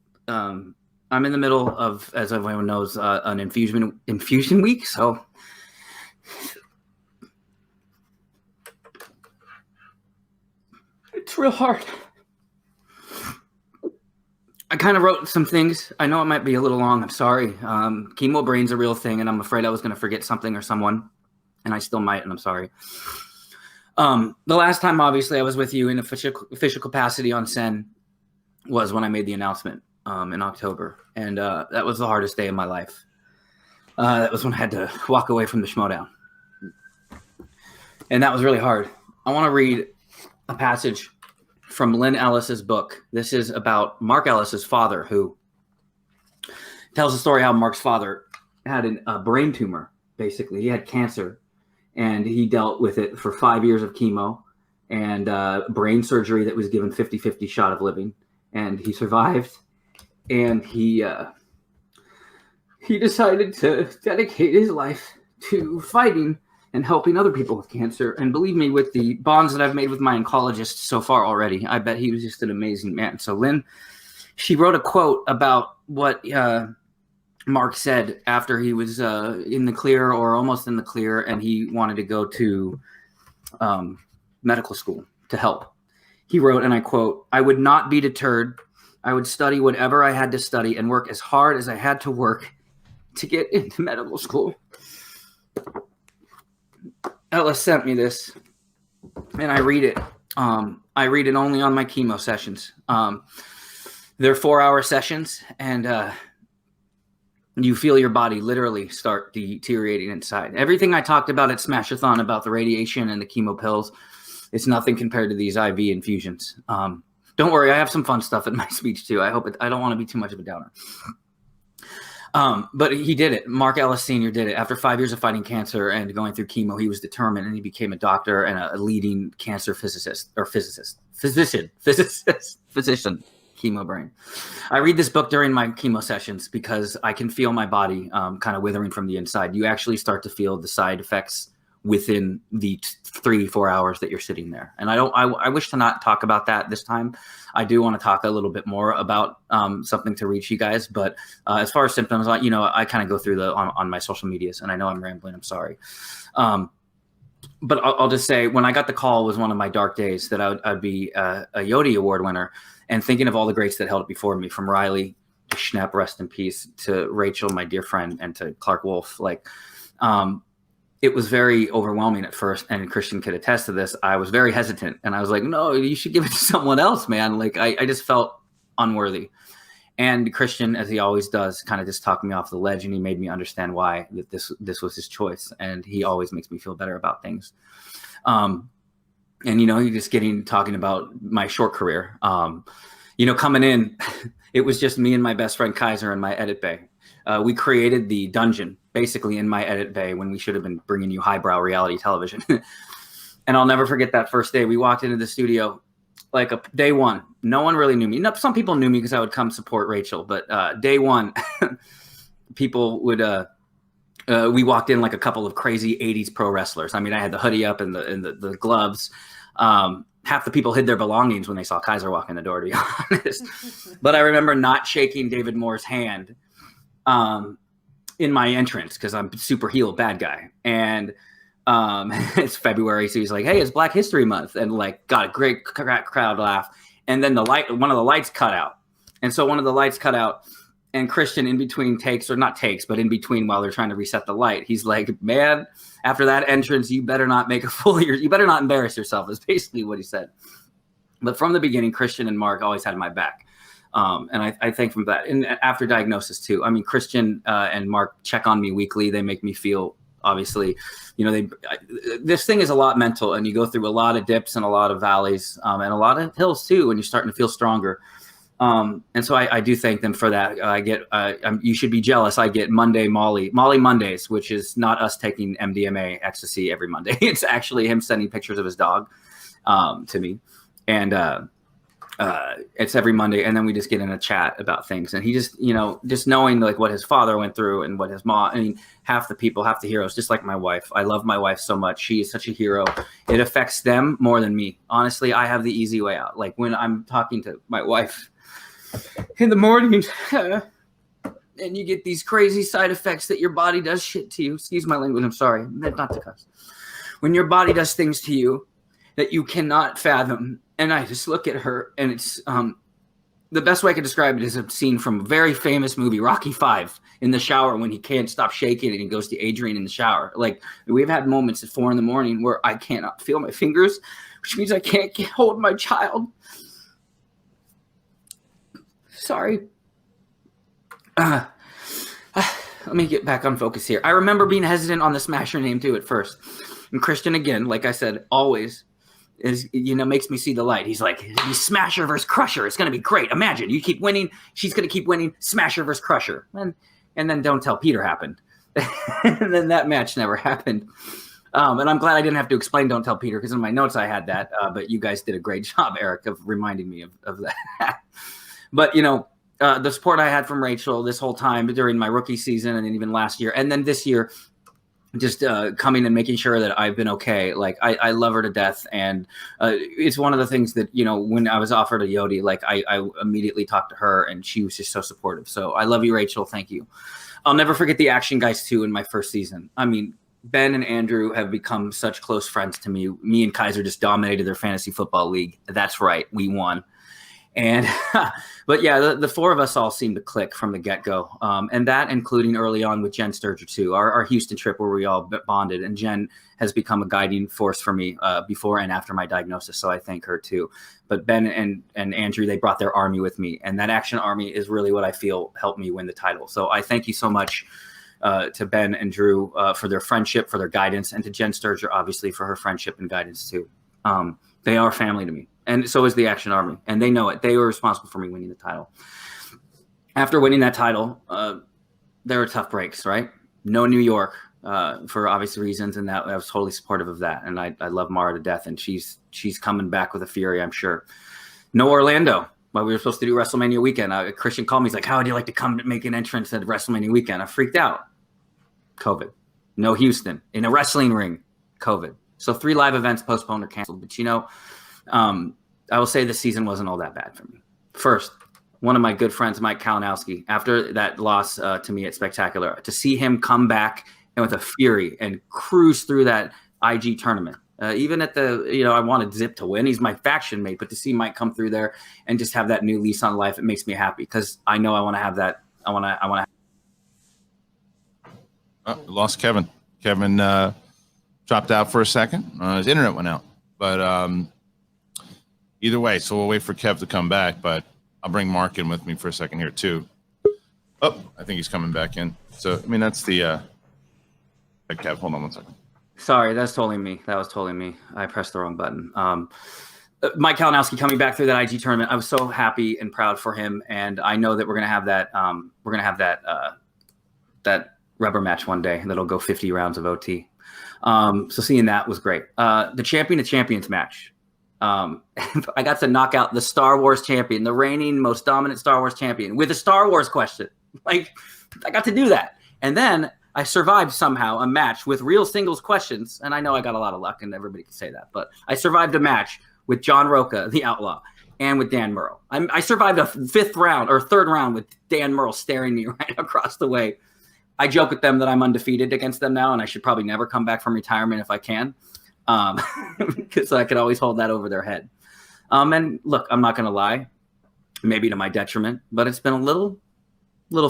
I'm in the middle of, as everyone knows, an infusion week, so it's real hard. I kind of wrote some things. I know it might be a little long. I'm sorry. Chemo brain's a real thing, and I'm afraid I was going to forget something or someone, and I still might, and I'm sorry. The last time, obviously, I was with you in official capacity on Sen was when I made the announcement. In October, and that was the hardest day of my life. That was when I had to walk away from the Schmoedown, and that was really hard. I want to read a passage from Lynn Ellis's book. This is about Mark Ellis's father, who tells the story how Mark's father had a brain tumor. Basically, he had cancer, and he dealt with it for 5 years of chemo and brain surgery that was given 50-50 shot of living, and he survived. And he decided to dedicate his life to fighting and helping other people with cancer. And believe me, with the bonds that I've made with my oncologist so far already, I bet he was just an amazing man. So Lynn, she wrote a quote about what Mark said after he was in the clear or almost in the clear, and he wanted to go to medical school to help. He wrote, and I quote, "I would not be deterred. I would study whatever I had to study and work as hard as I had to work to get into medical school." Ellis sent me this, and I read it. I read it only on my chemo sessions. They're 4-hour sessions, and you feel your body literally start deteriorating inside. Everything I talked about at Smashathon about the radiation and the chemo pills, it's nothing compared to these IV infusions. Don't worry, I have some fun stuff in my speech too. I don't want to be too much of a downer. But he did it. Mark Ellis Sr. did it. After 5 years of fighting cancer and going through chemo, he was determined, and he became a doctor and a leading cancer physician, chemo brain. I read this book during my chemo sessions because I can feel my body kind of withering from the inside. You actually start to feel the side effects within the 3-4 hours that you're sitting there. And I wish to not talk about that this time. I do want to talk a little bit more about something to reach you guys. But as far as symptoms, I kind of go through on my social medias, and I know I'm rambling. I'm sorry. But I'll just say, when I got the call, was one of my dark days that I'd be a Yodi Award winner, and thinking of all the greats that held it before me, from Riley to Schnepp, rest in peace, to Rachel, my dear friend, and to Clark Wolf. It was very overwhelming at first, and Christian could attest to this. I was very hesitant, and I was like, no, you should give it to someone else, man. I just felt unworthy. And Christian, as he always does, kind of just talked me off the ledge, and he made me understand why that this was his choice. And he always makes me feel better about things. And, you're just talking about my short career. Coming in, it was just me and my best friend Kaiser in my edit bay. We created the dungeon basically in my edit bay when we should have been bringing you highbrow reality television. And I'll never forget that first day. We walked into the studio day one. No one really knew me. Some people knew me because I would come support Rachel. But day one, people would we walked in like a couple of crazy 80s pro wrestlers. I mean, I had the hoodie up and the gloves. Half the people hid their belongings when they saw Kaiser walk in the door, to be honest. But I remember not shaking David Moore's hand in my entrance because I'm super heel bad guy. And it's February, so he's like, hey, it's Black History Month. And got a great crowd laugh. And then one of the lights cut out. And so one of the lights cut out, and Christian, in between takes, or not takes, but in between while they're trying to reset the light, he's like, man, after that entrance, you better not make a fool of you better not embarrass yourself, is basically what he said. But from the beginning, Christian and Mark always had my back. And I think from that, and after diagnosis too, I mean, Christian and Mark check on me weekly. They make me feel, obviously, this thing is a lot mental, and you go through a lot of dips and a lot of valleys, and a lot of hills too, when you're starting to feel stronger. And so I do thank them for that. I get, you should be jealous. I get Molly Mondays, which is not us taking MDMA ecstasy every Monday. It's actually him sending pictures of his dog, to me. And, it's every Monday. And then we just get in a chat about things. And he just, just knowing what his father went through and what his mom, I mean, half the heroes, just like my wife. I love my wife so much. She is such a hero. It affects them more than me. Honestly, I have the easy way out. When I'm talking to my wife in the morning, and you get these crazy side effects that your body does shit to you. Excuse my language. I'm sorry. Not to cuss. When your body does things to you that you cannot fathom. And I just look at her, and it's the best way I can describe it is a scene from a very famous movie, Rocky V, in the shower when he can't stop shaking and he goes to Adrian in the shower. We've had moments at 4 a.m. where I cannot feel my fingers, which means I can't hold my child. Sorry. Let me get back on focus here. I remember being hesitant on the Smasher name too at first. And Christian, again, like I said, always is, makes me see the light. He's like, Smasher versus Crusher. It's going to be great. Imagine you keep winning. She's going to keep winning. Smasher versus Crusher. And then Don't Tell Peter happened. And then that match never happened. And I'm glad I didn't have to explain Don't Tell Peter, because in my notes I had that. But you guys did a great job, Eric, of reminding me of that. But, the support I had from Rachel this whole time during my rookie season, and then even last year, and then this year, just coming and making sure that I've been okay. I love her to death. And it's one of the things that, when I was offered a Yodi, I immediately talked to her, and she was just so supportive. So I love you, Rachel. Thank you. I'll never forget the Action Guys too in my first season. I mean, Ben and Andrew have become such close friends to me. Me and Kaiser just dominated their fantasy football league. That's right. We won. And, but yeah, the four of us all seemed to click from the get-go. And that, including early on with Jen Sturger too, our Houston trip where we all bonded, and Jen has become a guiding force for me before and after my diagnosis. So I thank her too. But Ben and Andrew, they brought their army with me, and that Action Army is really what I feel helped me win the title. So I thank you so much to Ben and Drew for their friendship, for their guidance, and to Jen Sturger, obviously, for her friendship and guidance too. They are family to me. And so is the Action Army. And they know it. They were responsible for me winning the title. After winning that title, there were tough breaks, right? No New York for obvious reasons, and that I was totally supportive of that. And I love Mara to death, and she's coming back with a fury, I'm sure. No Orlando. Well, we were supposed to do WrestleMania weekend. Christian called me. He's like, "How would you like to come to make an entrance at WrestleMania weekend?" I freaked out. COVID. No Houston. In a wrestling ring. COVID. So 3 live events postponed or canceled. But, I will say this season wasn't all that bad for me. First, one of my good friends, Mike Kalinowski, after that loss to me at Spectacular, to see him come back and with a fury and cruise through that IG tournament. Even at the, I wanted Zip to win. He's my faction mate, but to see Mike come through there and just have that new lease on life, it makes me happy because I know I want to have that. I want to. Lost Kevin. Kevin dropped out for a second. His internet went out. But either way, so we'll wait for Kev to come back. But I'll bring Mark in with me for a second here, too. Oh, I think he's coming back in. So, that's the Kev. Hold on one second. Sorry, that's totally me. That was totally me. I pressed the wrong button. Mike Kalinowski coming back through that IG tournament. I was so happy and proud for him, and I know that we're gonna have that. We're gonna have that rubber match one day that'll go 50 rounds of OT. So seeing that was great. The Champion of Champions match. I got to knock out the Star Wars champion, the reigning most dominant Star Wars champion, with a Star Wars question. Like, I got to do that, and then I survived somehow a match with real singles questions. And I know I got a lot of luck and everybody can say that, but I survived a match with John Roca, the Outlaw, and with Dan Merle. I survived a 5th round or 3rd round with Dan Merle staring me right across the way. I joke with them that I'm undefeated against them now, and I should probably never come back from retirement if I can, because I could always hold that over their head. And look, I'm not going to lie, maybe to my detriment, but it's been a little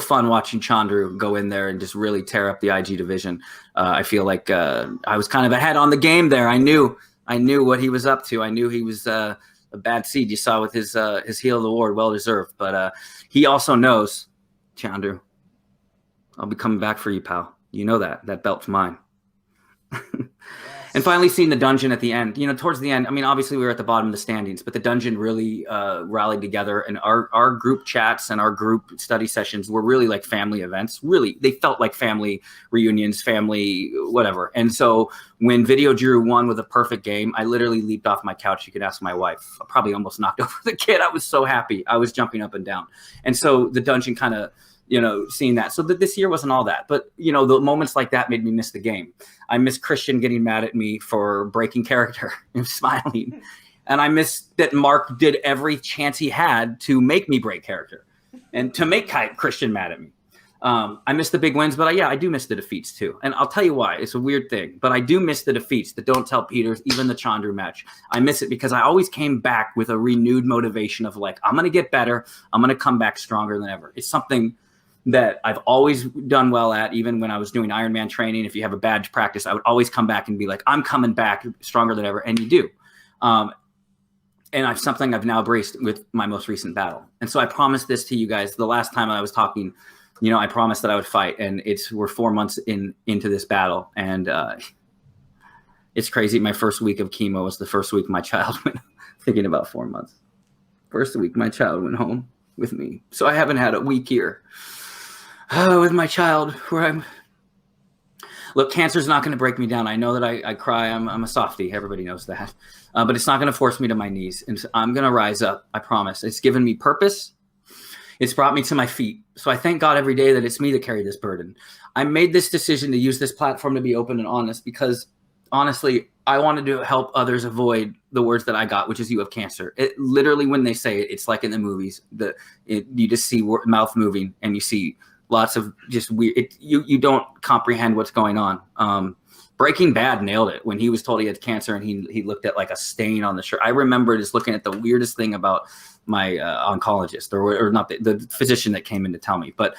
fun watching Chandru go in there and just really tear up the IG division. I feel like I was kind of ahead on the game there. I knew what he was up to. I knew he was a bad seed. You saw with his heel of the award, well deserved. But he also knows, Chandru, I'll be coming back for you, pal. You know that belt's mine. And finally seeing the dungeon at the end, towards the end, obviously we were at the bottom of the standings, but the dungeon really rallied together, and our group chats and our group study sessions were really like family events. Really, they felt like family reunions, family whatever. And so when Video Drew won with a perfect game, I literally leaped off my couch. You could ask my wife. I probably almost knocked over the kid. I was so happy. I was jumping up and down. And so the dungeon kind of, seeing that. So this year wasn't all that. But, the moments like that made me miss the game. I miss Christian getting mad at me for breaking character and smiling. And I miss that Mark did every chance he had to make me break character and to make Christian mad at me. I miss the big wins, but I do miss the defeats too. And I'll tell you why. It's a weird thing, but I do miss the defeats, the Don't Tell Peters, even the Chandru match. I miss it because I always came back with a renewed motivation of like, I'm going to get better. I'm going to come back stronger than ever. It's something that I've always done well at, even when I was doing Ironman training. If you have a badge practice, I would always come back and be like, I'm coming back stronger than ever. And you do. And it's something I've now embraced with my most recent battle. And so I promised this to you guys the last time I was talking, I promised that I would fight, and we're 4 months into this battle. And it's crazy. My first week of chemo was the first week my child went, thinking about 4 months. First week my child went home with me. So I haven't had a week here with my child where look, cancer's not going to break me down. I know that I cry. I'm a softie. Everybody knows that. But it's not going to force me to my knees. And I'm going to rise up. I promise. It's given me purpose. It's brought me to my feet. So I thank God every day that it's me that carry this burden. I made this decision to use this platform to be open and honest because, honestly, I wanted to help others avoid the words that I got, which is you have cancer. It literally, when they say it, it's like in the movies. You just see mouth moving and you see lots of just weird. You don't comprehend what's going on. Breaking Bad nailed it when he was told he had cancer and he looked at like a stain on the shirt. I remember just looking at the weirdest thing about my oncologist or not the physician that came in to tell me. But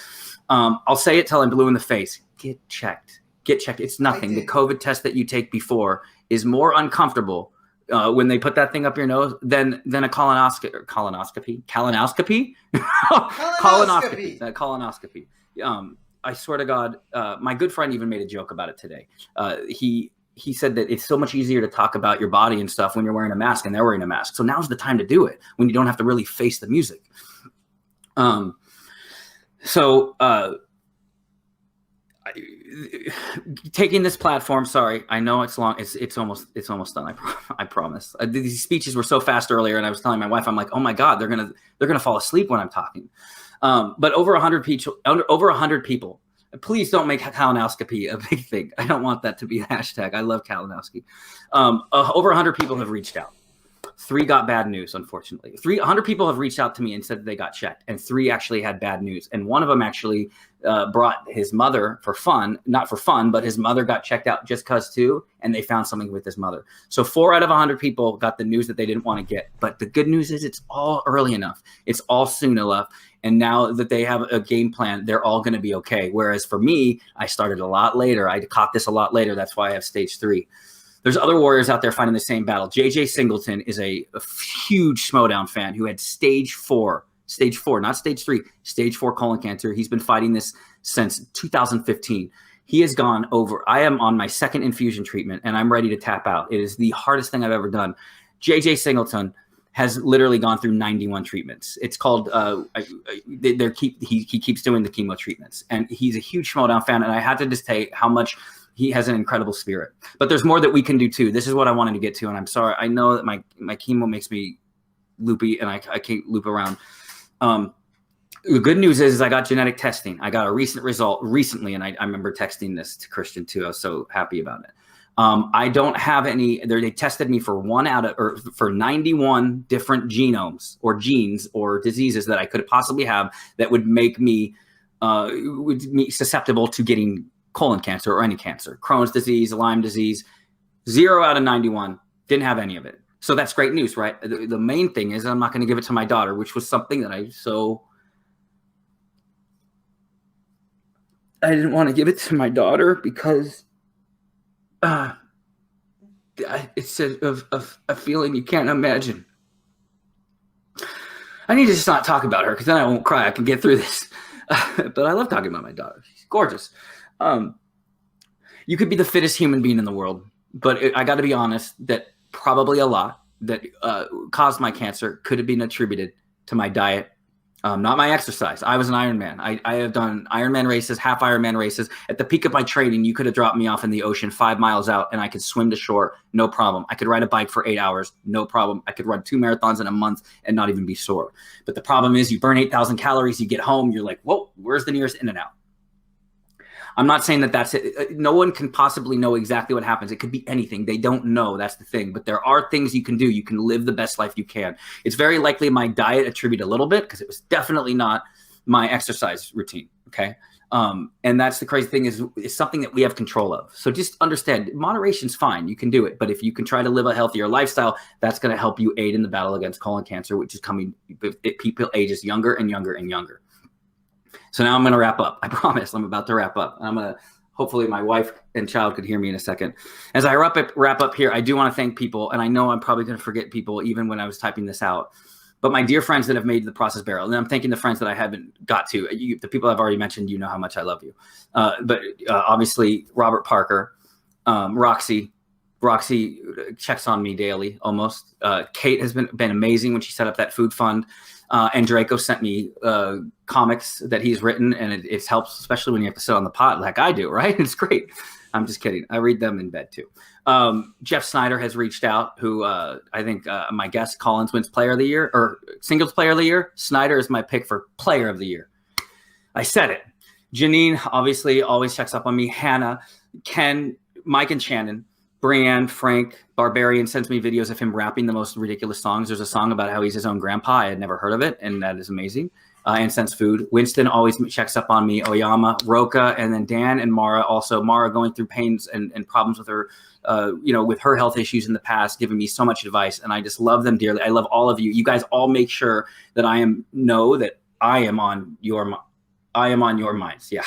I'll say it till I'm blue in the face. Get checked. It's nothing. The COVID test that you take before is more uncomfortable when they put that thing up your nose than a colonoscopy. Colonoscopy. I swear to God, my good friend even made a joke about it today. He said that it's so much easier to talk about your body and stuff when you're wearing a mask and they're wearing a mask. So now's the time to do it when you don't have to really face the music. So taking this platform. Sorry, I know it's long. It's almost done. I promise. These speeches were so fast earlier, and I was telling my wife, I'm like, oh my god, they're gonna fall asleep when I'm talking. But over 100 people. Please don't make Kalinowski a big thing. I don't want that to be a hashtag. I love Kalinowski. Over 100 people have reached out. 3 got bad news, unfortunately. 100 people have reached out to me and said they got checked, and 3 actually had bad news. And one of them actually brought his mother for fun, not for fun, but his mother got checked out just cause too, and they found something with his mother. So 4 out of 100 people got the news that they didn't want to get. But the good news is it's all early enough. It's all soon enough. And now that they have a game plan, they're all going to be okay. Whereas for me, I started a lot later. I caught this a lot later. That's why I have stage 3. There's other warriors out there fighting the same battle. JJ Singleton is a huge Schmoedown fan who had stage 4, not stage 3, stage 4 colon cancer. He's been fighting this since 2015. He has gone over. I am on my 2nd infusion treatment, and I'm ready to tap out. It is the hardest thing I've ever done. JJ Singleton has literally gone through 91 treatments. It's called, he keeps doing the chemo treatments. And he's a huge Schmoedown fan, and I had to just say how much he has an incredible spirit. But there's more that we can do too. This is what I wanted to get to, and I'm sorry. I know that my chemo makes me loopy, and I can't loop around. The good news is I got genetic testing. I got a recent result recently, and I remember texting this to Christian too. I was so happy about it. I don't have any. They tested me for 91 different genomes or genes or diseases that I could possibly have that would make me susceptible to getting colon cancer or any cancer. Crohn's disease, Lyme disease. 0 out of 91 didn't have any of it. So that's great news, right? The main thing is I'm not going to give it to my daughter, which was something that I didn't want to give it to my daughter because it's a feeling you can't imagine. I need to just not talk about her because then I won't cry. I can get through this. But I love talking about my daughter. She's gorgeous. You could be the fittest human being in the world, but I got to be honest that probably a lot that caused my cancer could have been attributed to my diet, not my exercise. I was an Ironman. I have done Ironman races, half Ironman races. At the peak of my training, you could have dropped me off in the ocean 5 miles out, and I could swim to shore, no problem. I could ride a bike for 8 hours, no problem. I could run 2 marathons in a month and not even be sore. But the problem is you burn 8,000 calories, you get home, you're like, whoa, where's the nearest In-N-Out? I'm not saying that that's it. No one can possibly know exactly what happens. It could be anything. They don't know. That's the thing. But there are things you can do. You can live the best life you can. It's very likely my diet attributed a little bit because it was definitely not my exercise routine. Okay. And that's the crazy thing is it's something that we have control of. So just understand moderation's fine. You can do it. But if you can try to live a healthier lifestyle, that's going to help you aid in the battle against colon cancer, which is coming. People ages younger and younger and younger. So now I'm going to wrap up. I promise I'm about to wrap up. I'm going to, hopefully my wife and child could hear me in a second. As I wrap up here, I do want to thank people. And I know I'm probably going to forget people even when I was typing this out. But my dear friends that have made the process barrel, and I'm thanking the friends that I haven't got to. The people I've already mentioned, you know how much I love you. But obviously, Robert Parker, Roxy checks on me daily almost. Kate has been amazing when she set up that food fund. And Draco sent me comics that he's written, and it helps, especially when you have to sit on the pot like I do, right? It's great. I'm just kidding. I read them in bed too. Jeff Snyder has reached out, who I think my guest Collins wins Player of the Year or Singles Player of the Year. Snyder is my pick for Player of the Year. I said it. Janine obviously always checks up on me. Hannah, Ken, Mike, and Shannon. Brianne, Frank, Barbarian sends me videos of him rapping the most ridiculous songs. There's a song about how he's his own grandpa. I had never heard of it, and that is amazing. And sends food. Winston always checks up on me. Oyama, Roka, and then Dan and Mara. Also, Mara going through pains and problems with her, with her health issues in the past, giving me so much advice, and I just love them dearly. I love all of you. You guys all make sure that I am on your minds. Yeah.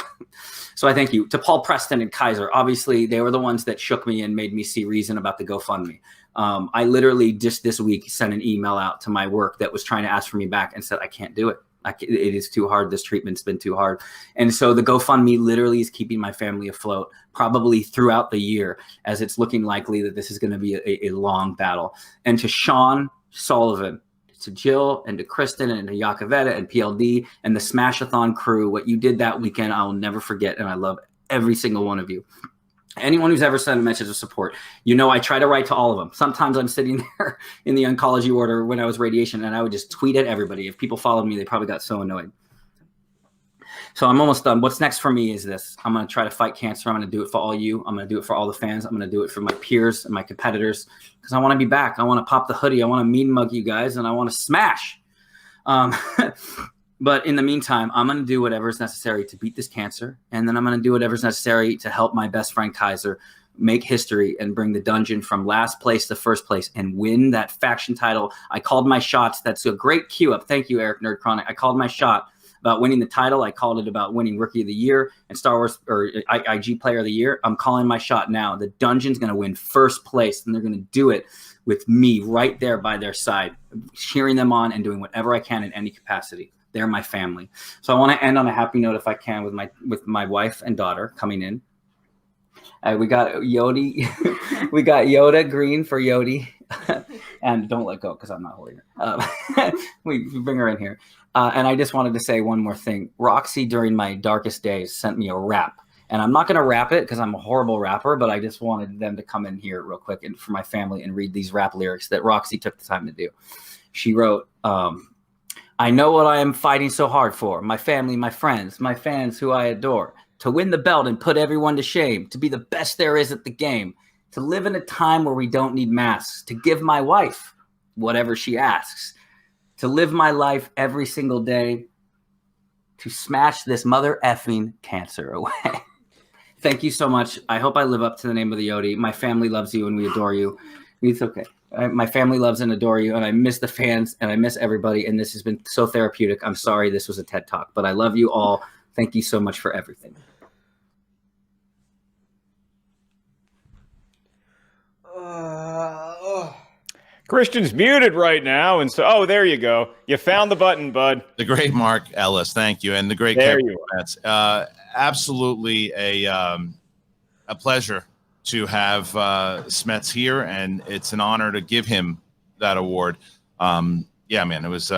So I thank you. To Paul Preston and Kaiser, obviously they were the ones that shook me and made me see reason about the GoFundMe. I literally just this week sent an email out to my work that was trying to ask for me back and said, I can't do it. It is too hard. This treatment's been too hard. And so the GoFundMe literally is keeping my family afloat probably throughout the year, as it's looking likely that this is going to be a long battle. And to Sean Sullivan, to Jill and to Kristen and to Yakoveta and PLD and the Smash-a-thon crew, what you did that weekend, I will never forget. And I love every single one of you. Anyone who's ever sent a message of support, I try to write to all of them. Sometimes I'm sitting there in the oncology order when I was radiation, and I would just tweet at everybody. If people followed me, they probably got so annoyed. So I'm almost done. What's next for me is this. I'm going to try to fight cancer. I'm going to do it for all you. I'm going to do it for all the fans. I'm going to do it for my peers and my competitors because I want to be back. I want to pop the hoodie. I want to mean mug you guys, and I want to smash. But in the meantime, I'm going to do whatever is necessary to beat this cancer. And then I'm going to do whatever is necessary to help my best friend Kaiser make history and bring the dungeon from last place to first place and win that faction title. I called my shots. That's a great cue up. Thank you, Eric Nerd Chronic. I called my shot about winning the title. I called it about winning Rookie of the Year and Star Wars or IG Player of the Year. I'm calling my shot now. The dungeon's going to win first place, and they're going to do it with me right there by their side, cheering them on and doing whatever I can in any capacity. They're my family. So I want to end on a happy note if I can with my wife and daughter coming in. We got Yodi. We got Yoda green for Yodi. And don't let go because I'm not holding her. We bring her in here. And I just wanted to say one more thing. Roxy, during my darkest days, sent me a rap. And I'm not going to rap it because I'm a horrible rapper, but I just wanted them to come in here real quick and for my family and read these rap lyrics that Roxy took the time to do. She wrote, I know what I am fighting so hard for. My family, my friends, my fans who I adore. To win the belt and put everyone to shame. To be the best there is at the game. To live in a time where we don't need masks. To give my wife whatever she asks. To live my life every single day. To smash this mother effing cancer away. Thank you so much. I hope I live up to the name of the Yodi. My family loves you and we adore you. It's okay. My family loves and adore you, and I miss the fans, and I miss everybody, and this has been so therapeutic. I'm sorry this was a TED Talk, but I love you all. Thank you so much for everything. Christian's muted right now, and so there you go. You found the button, bud. The great Mark Ellis, thank you, and the great there Kevin you are. Absolutely a pleasure to have Smets here, and it's an honor to give him that award. Yeah, man, it was.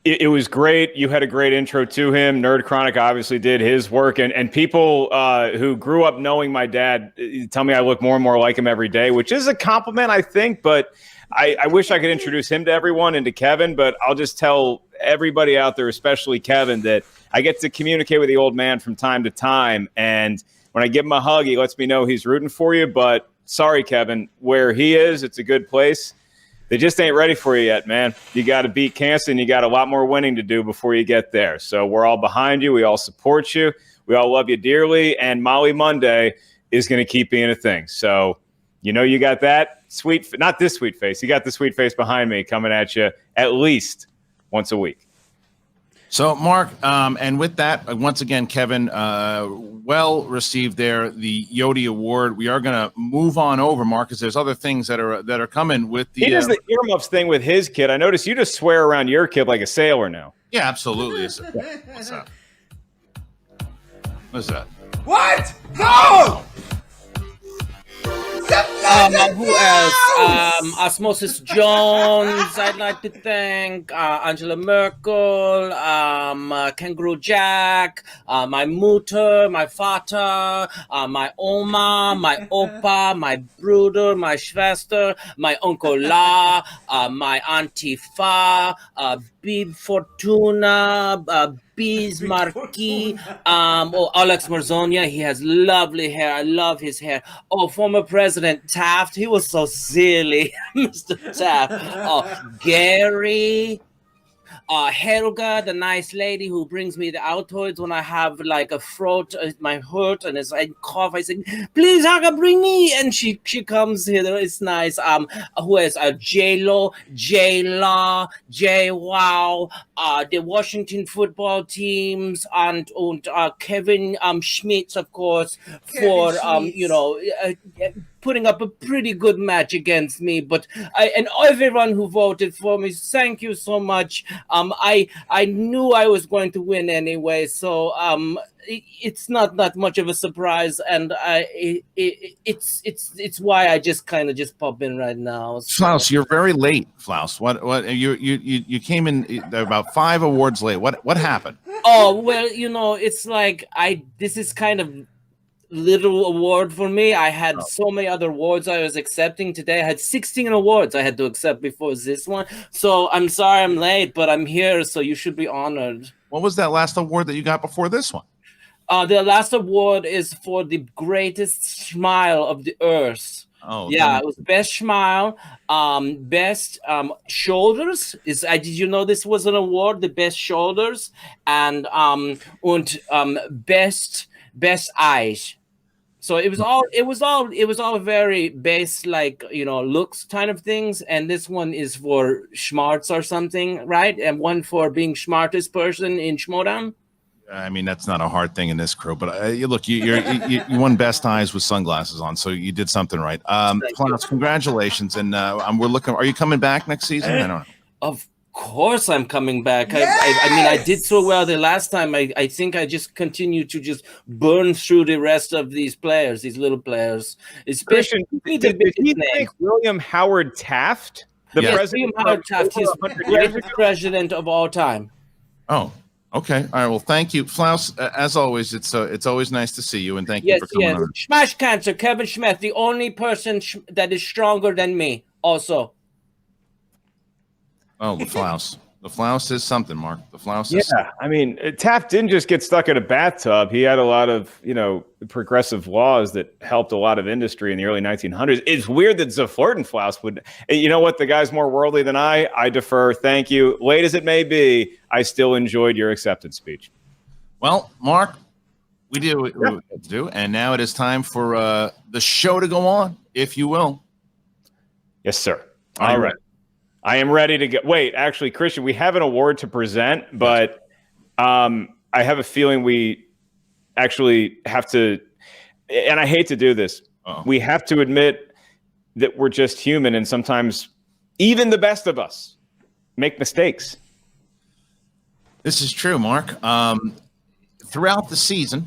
It was great. You had a great intro to him. Nerd Chronic obviously did his work, and people who grew up knowing my dad tell me I look more and more like him every day, which is a compliment, I think. But I wish I could introduce him to everyone and to Kevin. But I'll just tell everybody out there, especially Kevin, that I get to communicate with the old man from time to time, and when I give him a hug, he lets me know he's rooting for you. But sorry, Kevin, where he is, it's a good place. They just ain't ready for you yet, man. You got to beat cancer, and you got a lot more winning to do before you get there. So we're all behind you. We all support you. We all love you dearly. And Molly Monday is going to keep being a thing. So, you got that not this sweet face. You got the sweet face behind me coming at you at least once a week. So, Mark, and with that, once again, Kevin, well received there, the Yodi Award. We are going to move on over, Mark, because there's other things that are coming with the. He does the earmuffs thing with his kid. I noticed you just swear around your kid like a sailor now. Yeah, absolutely. What's up? What's that? What? No! Who else? Osmosis Jones. I'd like to thank Angela Merkel, Kangaroo Jack, my Mutter, my Vater, my Oma, my Opa, my Bruder, my Schwester, my Uncle La, my Auntie Fa, Bib Fortuna, Bees Marquis, Alex Marzonia, he has lovely hair. I love his hair. Oh, former President Taft, he was so silly, Mr. Taft. Oh, Gary. Helga, the nice lady who brings me the Altoids when I have like a throat, my hurt, and as I cough, I say, "Please, Helga, bring me." And she comes here. It's nice. Who is J-Lo, J-Law, J-Wow, the Washington football teams, and Kevin Schmitz, of course, for putting up a pretty good match against me, and everyone who voted for me, thank you so much. I knew I was going to win anyway, so it's not that much of a surprise, and it's why I just kind of pop in right now. So. Flaus, you're very late, Flaus. What you came in about 5 awards late. What happened? Oh well, it's like this is kind of little award for me. I had so many other awards I was accepting today. I had 16 awards I had to accept before this one. So I'm sorry I'm late, but I'm here, so you should be honored. What was that last award that you got before this one? The last award is for the greatest smile of the earth. Oh, yeah, it was best smile, best shoulders. Did you know this was an award? The best shoulders and best eyes. So it was all very base, like looks kind of things. And this one is for smarts or something, right? And one for being smartest person in Schmoedown. I mean, that's not a hard thing in this crew, but you won best eyes with sunglasses on, so you did something right. Klaus, congratulations, and we're looking. Are you coming back next season? I don't know. Of course, I'm coming back. I mean, I did so well the last time. I think I just continue to just burn through the rest of these players, these little players. Christian, did he think William Howard Taft, the president? William Howard Taft, he's the greatest president of all time. Oh. Okay. All right. Well, thank you, Flaus. As always, it's always nice to see you, and thank you for coming on. Smash Cancer, Kevin Schmidt, the only person that is stronger than me. Also. Oh, the Flaus. The Flaus is something, Mark. The Flaus is. Yeah, I mean, Taft didn't just get stuck in a bathtub. He had a lot of progressive laws that helped a lot of industry in the early 1900s. It's weird that Zaflurtenflaus would. You know what? The guy's more worldly than I. I defer. Thank you. Late as it may be, I still enjoyed your acceptance speech. Well, Mark, we do what we have to do, and now it is time for the show to go on, if you will. Yes, sir. All right. I am ready to go. Wait, actually, Christian, we have an award to present, but I have a feeling we actually have to, and I hate to do this, we have to admit that we're just human, and sometimes even the best of us make mistakes. This is true, Mark. Throughout the season,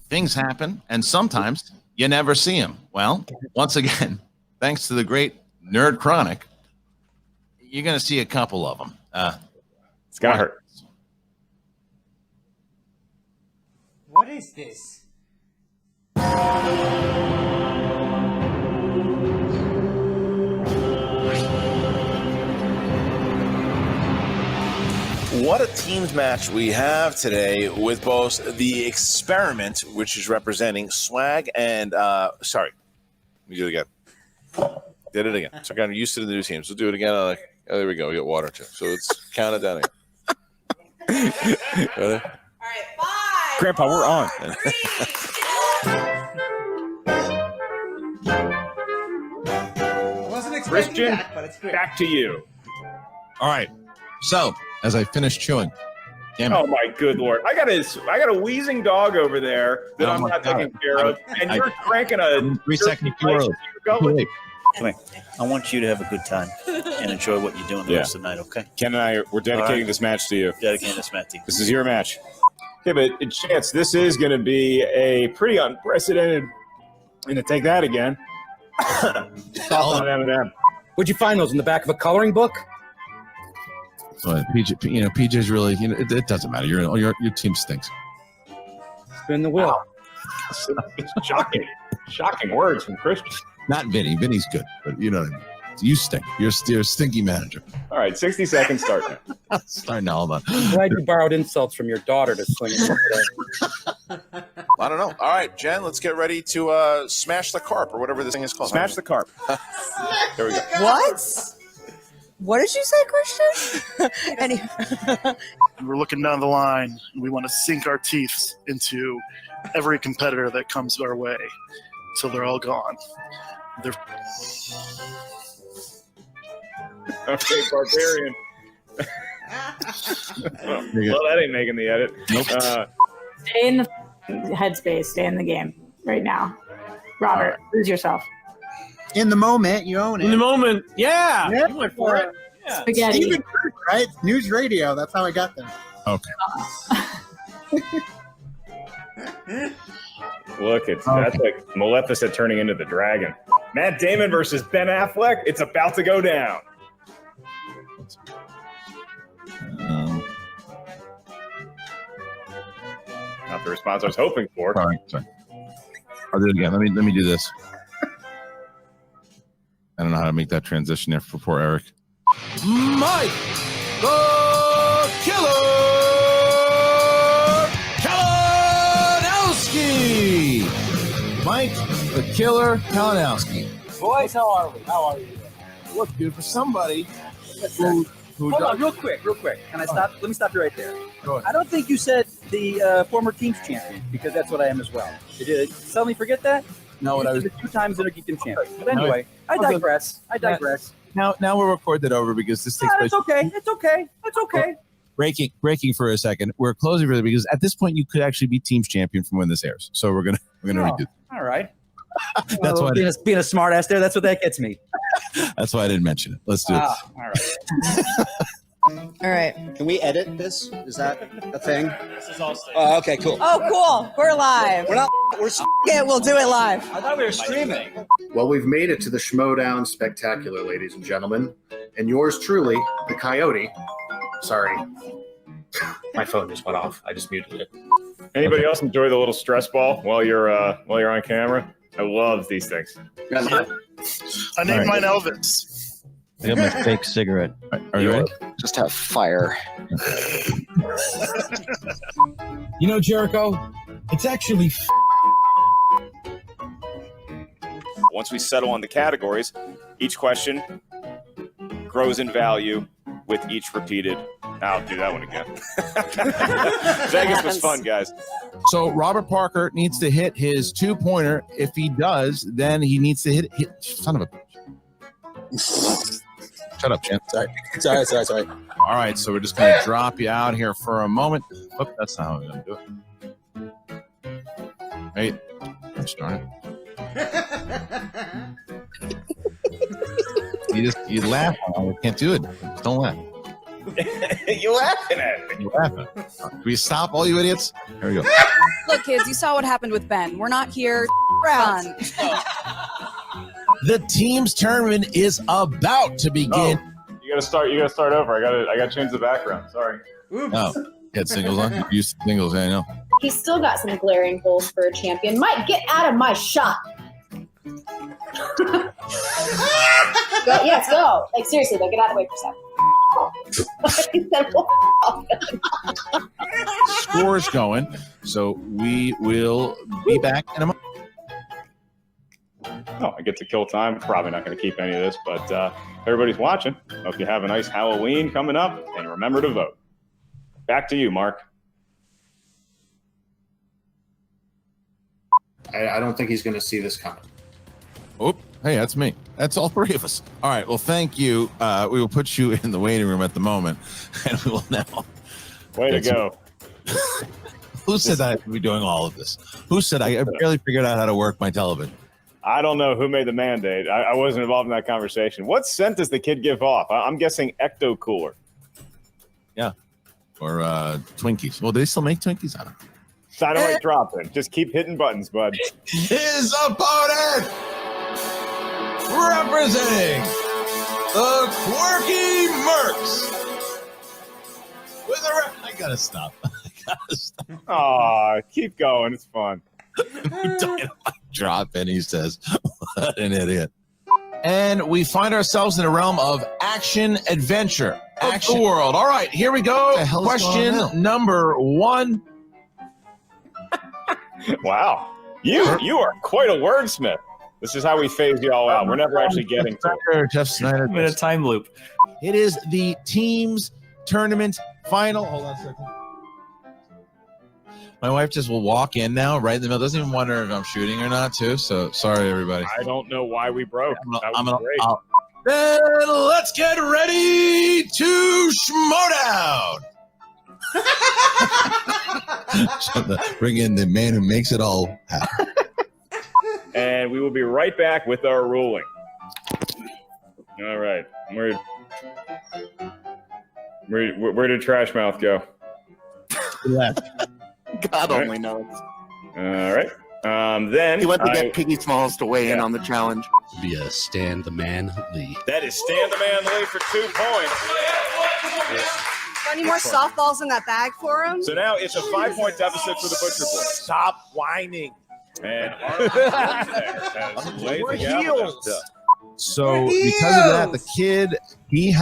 things happen, and sometimes you never see them. Well, once again, thanks to the great Nerd Chronic, you're going to see a couple of them. It's going to hurt. What is this? What a teams match we have today with both the Experiment, which is representing Swag and, sorry, let me do it again. Did it again. So I got used to the new teams. We'll do it again. Oh, there we go. We got water too. So it's counted down again. Ready? All right, 5. Grandpa, we're on. Wasn't expecting Christian, that, but it's great. back to you. All right. So, as I finish chewing, damn it. Oh my good Lord! I got a wheezing dog over there that I'm not taking care of, and you're cranking a 3 seconds too early. I want you to have a good time and enjoy what you're doing the rest of the night, okay? Ken and I, we're dedicating this match to you. Dedicating this match to you. This is your match. Okay, but Chance, this is going to be a pretty unprecedented. I'm going to take that again. Where'd you find those in the back of a coloring book? So PJ's really, it doesn't matter. Your team stinks. Spin the wheel. Shocking words from Christian. Not Vinny. Vinny's good, but you know what I mean. You stink. You're a stinky manager. All right, 60 seconds start now. Start now. Hold on. I'm glad you borrowed insults from your daughter to swing it today. I don't know. All right, Jen, let's get ready to smash the carp or whatever this thing is called. Smash the carp. There we go. What? What did you say, Christian? We're looking down the line. We want to sink our teeth into every competitor that comes our way till they're all gone. They're... Okay, Barbarian. Well, that ain't making the edit. Nope. Stay in the headspace. Stay in the game right now. Robert, lose yourself. In the moment, you own it. In the moment, yeah. Yeah. You went for it. Yeah. Spaghetti. Steven, right? News radio. That's how I got there. Okay. Look, that's like Maleficent turning into the dragon. Matt Damon versus Ben Affleck. It's about to go down. Not the response I was hoping for. Sorry. I'll do it again. Let me do this. I don't know how to make that transition there for poor Eric. Mike the Killer Kalinowski. Mike the Killer Kalinowski. Boys, how are we? How are you? Look, dude, for somebody Hold who on, real quick. Can I stop? Let me stop you right there. Go ahead. I don't think you said the former team's champion, because that's what I am as well. Did you suddenly forget that? No, what I was the 2 times Geekdom champion. But anyway, I digress. Now we'll record that over because this takes place. It's okay. It's okay. Breaking for a second. We're closing for it because at this point you could actually be team's champion from when this airs. So we're gonna redo. All right. That's why being a smart ass there. That's what that gets me. That's why I didn't mention it. Let's do it. All right. All right. Can we edit this? Is that a thing? This is all safe. Oh, okay, cool. Oh, cool. We're live. We're not. We're. Yeah, we'll do it live. I thought we were streaming. Well, we've made it to the Schmoedown Spectacular, ladies and gentlemen. And yours truly, the Coyote. Sorry. My phone just went off. I just muted it. Anybody else enjoy the little stress ball while you're on camera? I love these things. I named mine Elvis. I got my fake cigarette. Are you ready? Just have fire. You know, Jericho, it's actually Once we settle on the categories, each question grows in value with each repeated. I'll do that one again. Vegas was fun, guys. So Robert Parker needs to hit his 2-pointer. If he does, then he needs to hit son of a bitch. Shut up, Jen. Sorry. All right, so we're just going to drop you out here for a moment. Oop, that's not how we're going to do it. Hey, gosh darn it. You laugh. I can't do it. Just don't laugh. You laughing at me? You laughing? Can we stop, all you idiots? Here we go. Look, kids, you saw what happened with Ben. We're not here around. The team's tournament is about to begin. Oh, you gotta start over. I gotta change the background. Sorry. Oh, get singles on. You're used to singles, I know. He's still got some glaring holes for a champion. Mike, get out of my shot. Yes, go. Like, seriously, though, get out of the way for a second. Score is going, so we will be back in a moment. Oh, I get to kill time. Probably not going to keep any of this, but everybody's watching. Hope you have a nice Halloween coming up, and remember to vote. Back to you, Mark. I don't think he's going to see this coming. Oh, hey, that's me. That's all 3 of us. All right, well, thank you. We will put you in the waiting room at the moment, and we will now. Way to go. Who said I would be doing all of this? Who said I barely figured out how to work my television? I don't know who made the mandate. I wasn't involved in that conversation. What scent does the kid give off? I'm guessing Ecto Cooler. Yeah. Or Twinkies. Well, do they still make Twinkies? I don't know. Dynamite dropping. Just keep hitting buttons, bud. His opponent, representing the Quirky Mercs. With a I gotta stop. Aw, keep going. It's fun. Dynamite dropping, he says. What an idiot. And we find ourselves in a realm of action adventure. Action world. All right, here we go. Question number 1. Wow. You are quite a wordsmith. This is how we phase you all out. We're never actually getting to it. Jeff Snyder. I'm in a time loop. It is the team's tournament final. Hold on a second. My wife just will walk in now, right in the middle. Doesn't even wonder if I'm shooting or not, too. So sorry, everybody. I don't know why we broke. That was great. Then let's get ready to Schmoedown. Bring in the man who makes it all happen. And we will be right back with our ruling. All right. Where did Trash Mouth go? Left. God only knows. All right. Then he went to get Piggy Smalls to weigh in on the challenge. Be a Stan the Man Lee. That is Stan the Man Lee for 2 points. Any more softballs in that bag for him? So now it's a 5-point deficit for the Butcher Boy. Stop whining. And We're heels. So because of that, the kid, he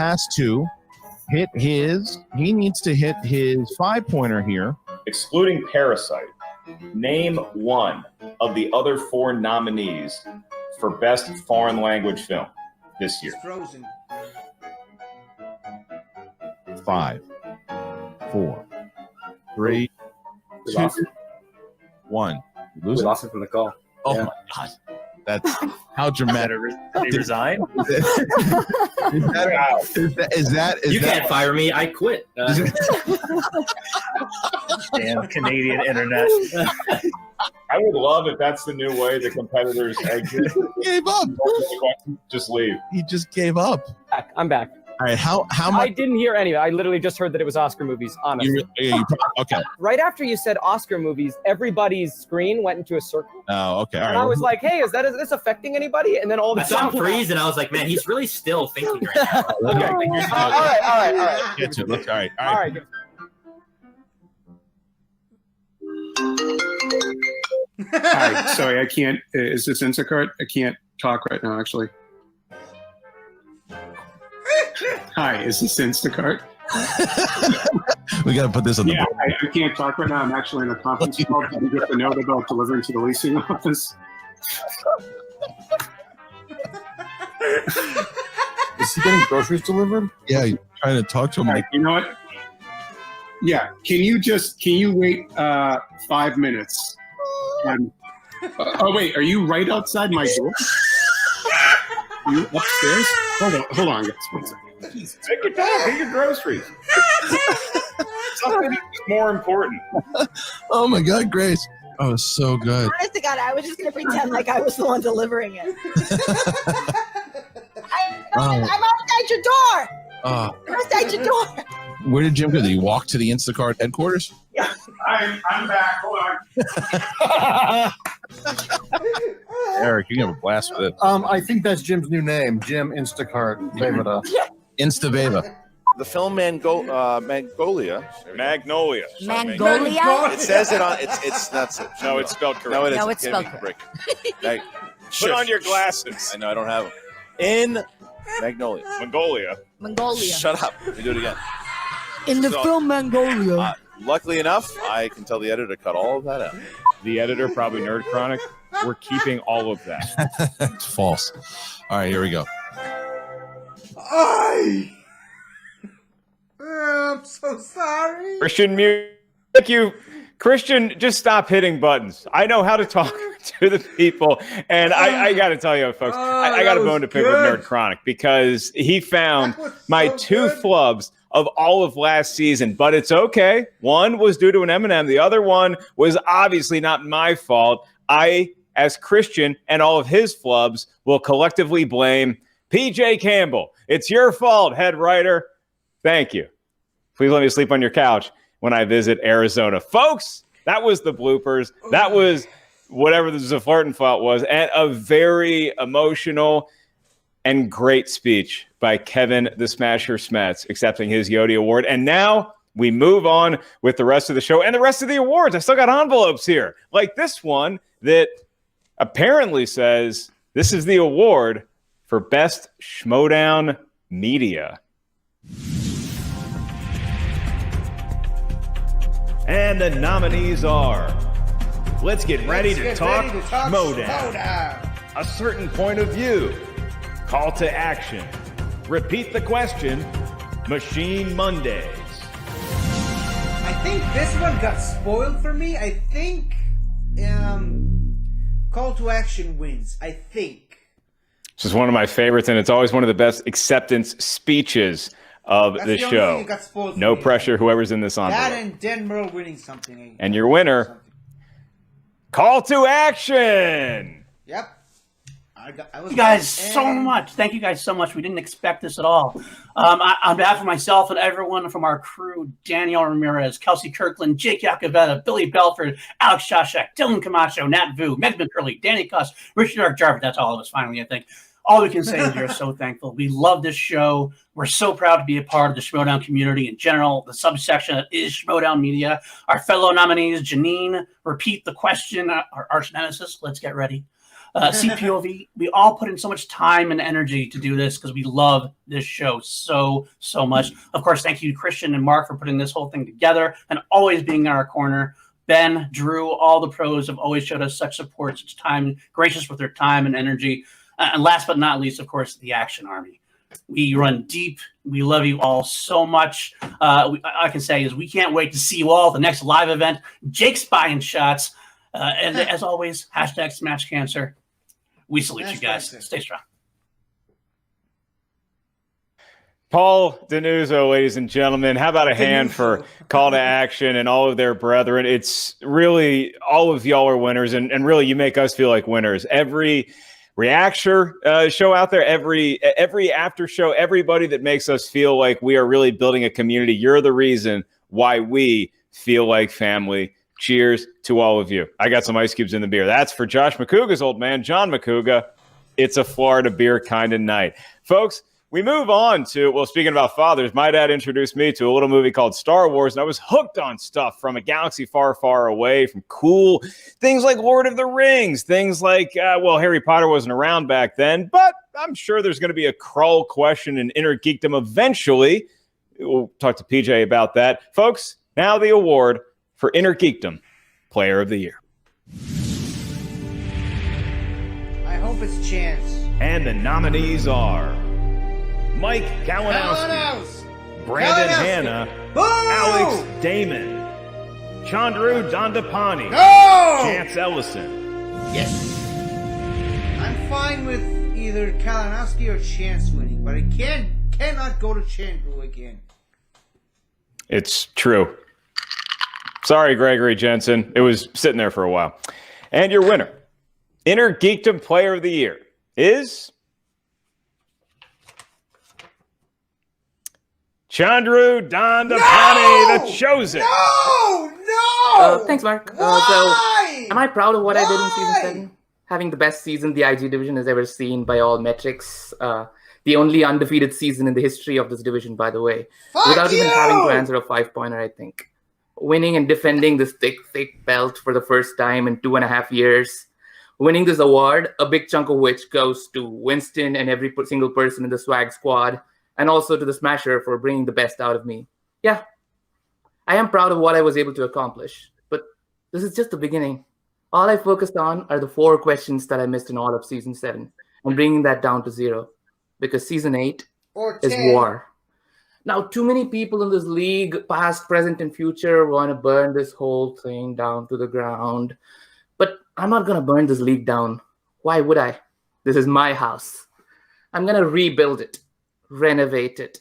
needs to hit his 5-pointer here. Excluding Parasite, name one of the other 4 nominees for Best Foreign Language Film this year. It's Frozen. 5, 4, 3, 2, 1. We lost it from the call. Oh my God. That's how dramatic. Did he resign? Is that you can't fire me. I quit. Damn Canadian internet. I would love if that's the new way the competitors exit. He gave up. Just leave. He just gave up. I'm back. All right, how I much? didn't hear any of it. I literally just heard that it was Oscar movies, honestly. Okay. Right after you said Oscar movies, everybody's screen went into a circle. Oh, okay. All And right. I was like, hey, is this affecting anybody? And then all of I a saw sudden... him freeze, and I was like, man, he's really still thinking right now. Okay. All right. Get to it. All right. All right. Hi, sorry, I can't. Is this Instacart? I can't talk right now, actually. Hi, is this Instacart? We got to put this on the board. I can't talk right now. I'm actually in a conference call. Did you get the note about delivering to the leasing office? Is he getting groceries delivered? Yeah, you're trying to talk to him. All right, you know what? Yeah, can you wait 5 minutes? Oh wait, are you right outside my door? Are you upstairs? Hold on, guys. 1 second. Take your time. Get your groceries. Something is more important. Oh my God, Grace. Oh, it's so good. Honest to God, I was just going to pretend like I was the one delivering it. I'm outside your door. I'm outside your door. Where did Jim go? Did he walk to the Instacart headquarters? I'm back. Hold on. Eric, you can have a blast with it. I think that's Jim's new name, Jim Instacart Vavada. Insta-Vava. The film Magnolia. Magnolia. Mongolia? It says it on. It's not. No, it's spelled correct. No, it isn't. No, it's Give me spelled a break. Hey, Put on your glasses. I know I don't have them. In Magnolia. Mongolia. Shut up. Let me do it again. In the So, film Mongolia. Luckily enough, I can tell the editor to cut all of that out. The editor, probably Nerd Chronic. We're keeping all of that. It's false. All right, here we go. I'm so sorry. Christian, Christian, just stop hitting buttons. I know how to talk to the people, and I got to tell you, folks, I got a bone to pick with Nerd Chronic because he found my 2 flubs of all of last season, but it's okay. One was due to an M&M. The other one was obviously not my fault. I, as Christian, and all of his flubs will collectively blame PJ Campbell. It's your fault, head writer. Thank you. Please let me sleep on your couch when I visit Arizona. Folks, that was the bloopers. That was whatever the Zaflirtin fault was, and a very emotional and great speech by Kevin the Smasher Smets accepting his Yodi Award. And now we move on with the rest of the show and the rest of the awards. I still got envelopes here, like this one that apparently says this is the award for Best Schmoedown Media. And the nominees are, let's get ready to talk Schmoedown. A certain point of view. Call to action. Repeat the question. Machine Mondays. I think this one got spoiled for me. I think Call to Action wins. I think. This is one of my favorites, and it's always one of the best acceptance speeches of That's the the only show. thing that got spoiled for No me. pressure, whoever's in this envelope. That and Dan Merle winning something. And your winner, Call to Action. Yep. Thank you guys so much. Thank you guys so much. We didn't expect this at all. On behalf of myself and everyone from our crew, Daniel Ramirez, Kelsey Kirkland, Jake Yacovetta, Billy Belford, Alex Shashak, Dylan Camacho, Nat Vu, Meg McCurley, Danny Cuss, Richard R. Jarvis. That's all of us finally, I think. All we can say is we're so thankful. We love this show. We're so proud to be a part of the Schmoedown community in general, the subsection that is Schmoedown Media. Our fellow nominees, Janine, repeat the question, our arch nemesis, let's get ready. CPOV, we all put in so much time and energy to do this because we love this show so much. Of course, thank you to Christian and Mark for putting this whole thing together and always being in our corner. Ben, Drew, all the pros have always showed us such support, such time, gracious with their time and energy. And last but not least, of course, the Action Army. We run deep. We love you all so much. I can say is we can't wait to see you all at the next live event. Jake's buying shots. And as always, hashtag Smash Cancer. We salute you guys. Stay strong. Paul Denuzzo, ladies and gentlemen, how about a hand for Call to Action and all of their brethren? It's really, all of y'all are winners, and really you make us feel like winners. Every reaction show out there, every after show, everybody that makes us feel like we are really building a community, you're the reason why we feel like family. Cheers to all of you. I got some ice cubes in the beer. That's for Josh McCouga's old man, John McCouga. It's a Florida beer kind of night. Folks, we move on to, well, speaking about fathers, my dad introduced me to a little movie called Star Wars, and I was hooked on stuff from a galaxy far, far away, from cool things like Lord of the Rings, things like, well, Harry Potter wasn't around back then, but I'm sure there's going to be a crawl question in Inner Geekdom eventually. We'll talk to PJ about that. Folks, now the award for Inner Geekdom Player of the Year. I hope it's Chance. And the nominees are Mike Kalinowski, Brandon Hanna, Alex Damon, Chandru Dandapani, Chance Ellison. Yes. I'm fine with either Kalinowski or Chance winning, but I cannot go to Chandru again. It's true. Sorry, Gregory Jensen. It was sitting there for a while. And your winner, Inner Geekdom Player of the Year, is Chandru Dandapani, the chosen. No! Thanks, Mark. So, am I proud of what I did in season 7? Having the best season the IG division has ever seen by all metrics. The only undefeated season in the history of this division, by the way. Without even having to answer a 5-pointer, I think. Winning and defending this thick belt for the first time in 2.5 years. Winning this award, a big chunk of which goes to Winston and every single person in the swag squad, and also to the Smasher for bringing the best out of me. Yeah, I am proud of what I was able to accomplish, but this is just the beginning. All I focused on are the 4 questions that I missed in all of season 7, and bringing that down to 0, because season 8 is war. Now, too many people in this league, past, present, and future, want to burn this whole thing down to the ground. But I'm not going to burn this league down. Why would I? This is my house. I'm going to rebuild it, renovate it.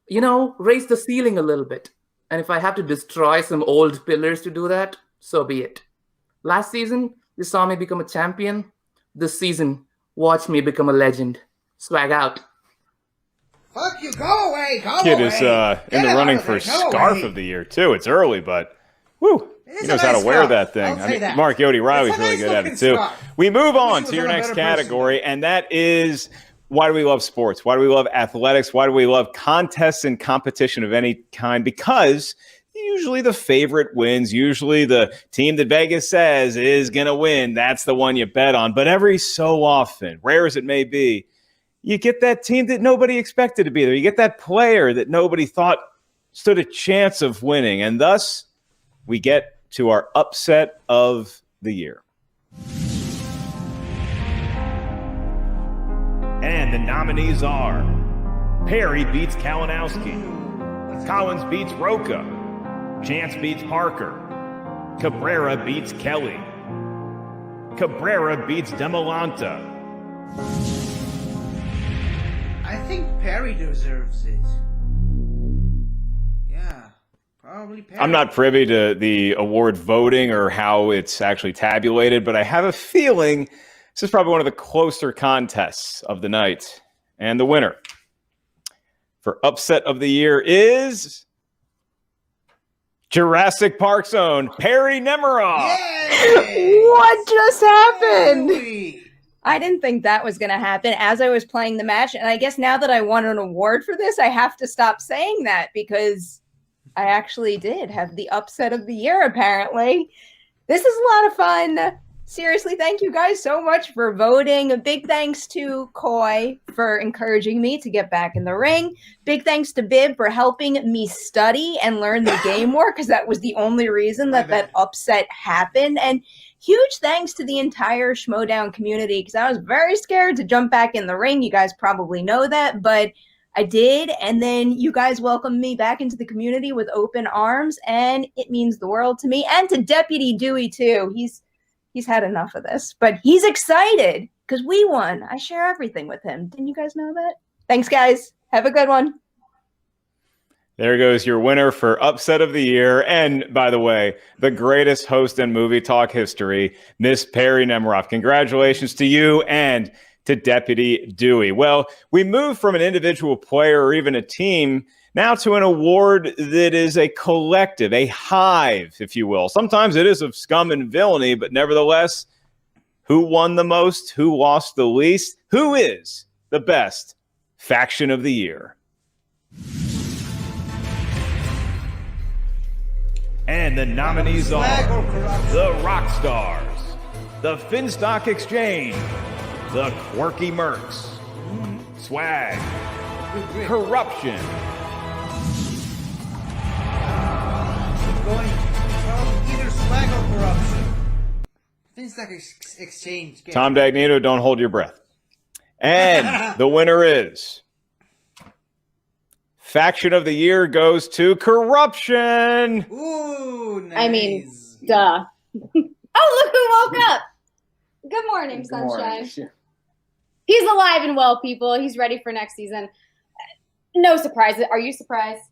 You know, raise the ceiling a little bit. And if I have to destroy some old pillars to do that, so be it. Last season, you saw me become a champion. This season, watch me become a legend. Swag out. Fuck you, go away, go Kid away. is in the running for Scarf of the Year, too. It's early, but woo. He knows how to wear that thing. I mean, Mark Yodi Riley's really good at it, too. We move on to your next category, and that is, why do we love sports? Why do we love athletics? Why do we love contests and competition of any kind? Because usually the favorite wins. Usually the team that Vegas says is going to win, that's the one you bet on. But every so often, rare as it may be, you get that team that nobody expected to be there. You get that player that nobody thought stood a chance of winning. And thus, we get to our upset of the year. And the nominees are Perry beats Kalinowski, Collins beats Roca, Chance beats Parker, Cabrera beats Kelly, Cabrera beats Demolanta. I think Perry deserves it. Yeah, probably Perry. I'm not privy to the award voting or how it's actually tabulated, but I have a feeling this is probably one of the closer contests of the night. And the winner for upset of the year is Jurassic Park's own Perry Nemiroff. What just happened? I didn't think that was going to happen as I was playing the match. And I guess now that I won an award for this, I have to stop saying that because I actually did have the upset of the year, apparently. This is a lot of fun. Seriously, thank you guys so much for voting. A big thanks to Coy for encouraging me to get back in the ring. Big thanks to Bib for helping me study and learn the game more, because that was the only reason that upset happened. And huge thanks to the entire Schmoedown community, because I was very scared to jump back in the ring. You guys probably know that, but I did. And then you guys welcomed me back into the community with open arms, and it means the world to me. And to Deputy Dewey, too. He's had enough of this, but he's excited because we won. I share everything with him. Didn't you guys know that? Thanks, guys. Have a good one. There goes your winner for Upset of the Year. And by the way, the greatest host in movie talk history, Miss Perry Nemiroff. Congratulations to you and to Deputy Dewey. Well, we move from an individual player or even a team now to an award that is a collective, a hive, if you will. Sometimes it is of scum and villainy, but nevertheless, who won the most? Who lost the least? Who is the best faction of the year? And the nominees are the Rockstars, the Finstock Exchange, the Quirky Mercs, Swag, Corruption, Going from either Swag or Corruption. Finstock Exchange. Tom Dagnito, don't hold your breath. And the winner is Faction of the Year goes to Corruption. Ooh, nice. I mean, duh. Oh, look who woke up. Good morning, sunshine. He's alive and well, people. He's ready for next season. No surprises. Are you surprised?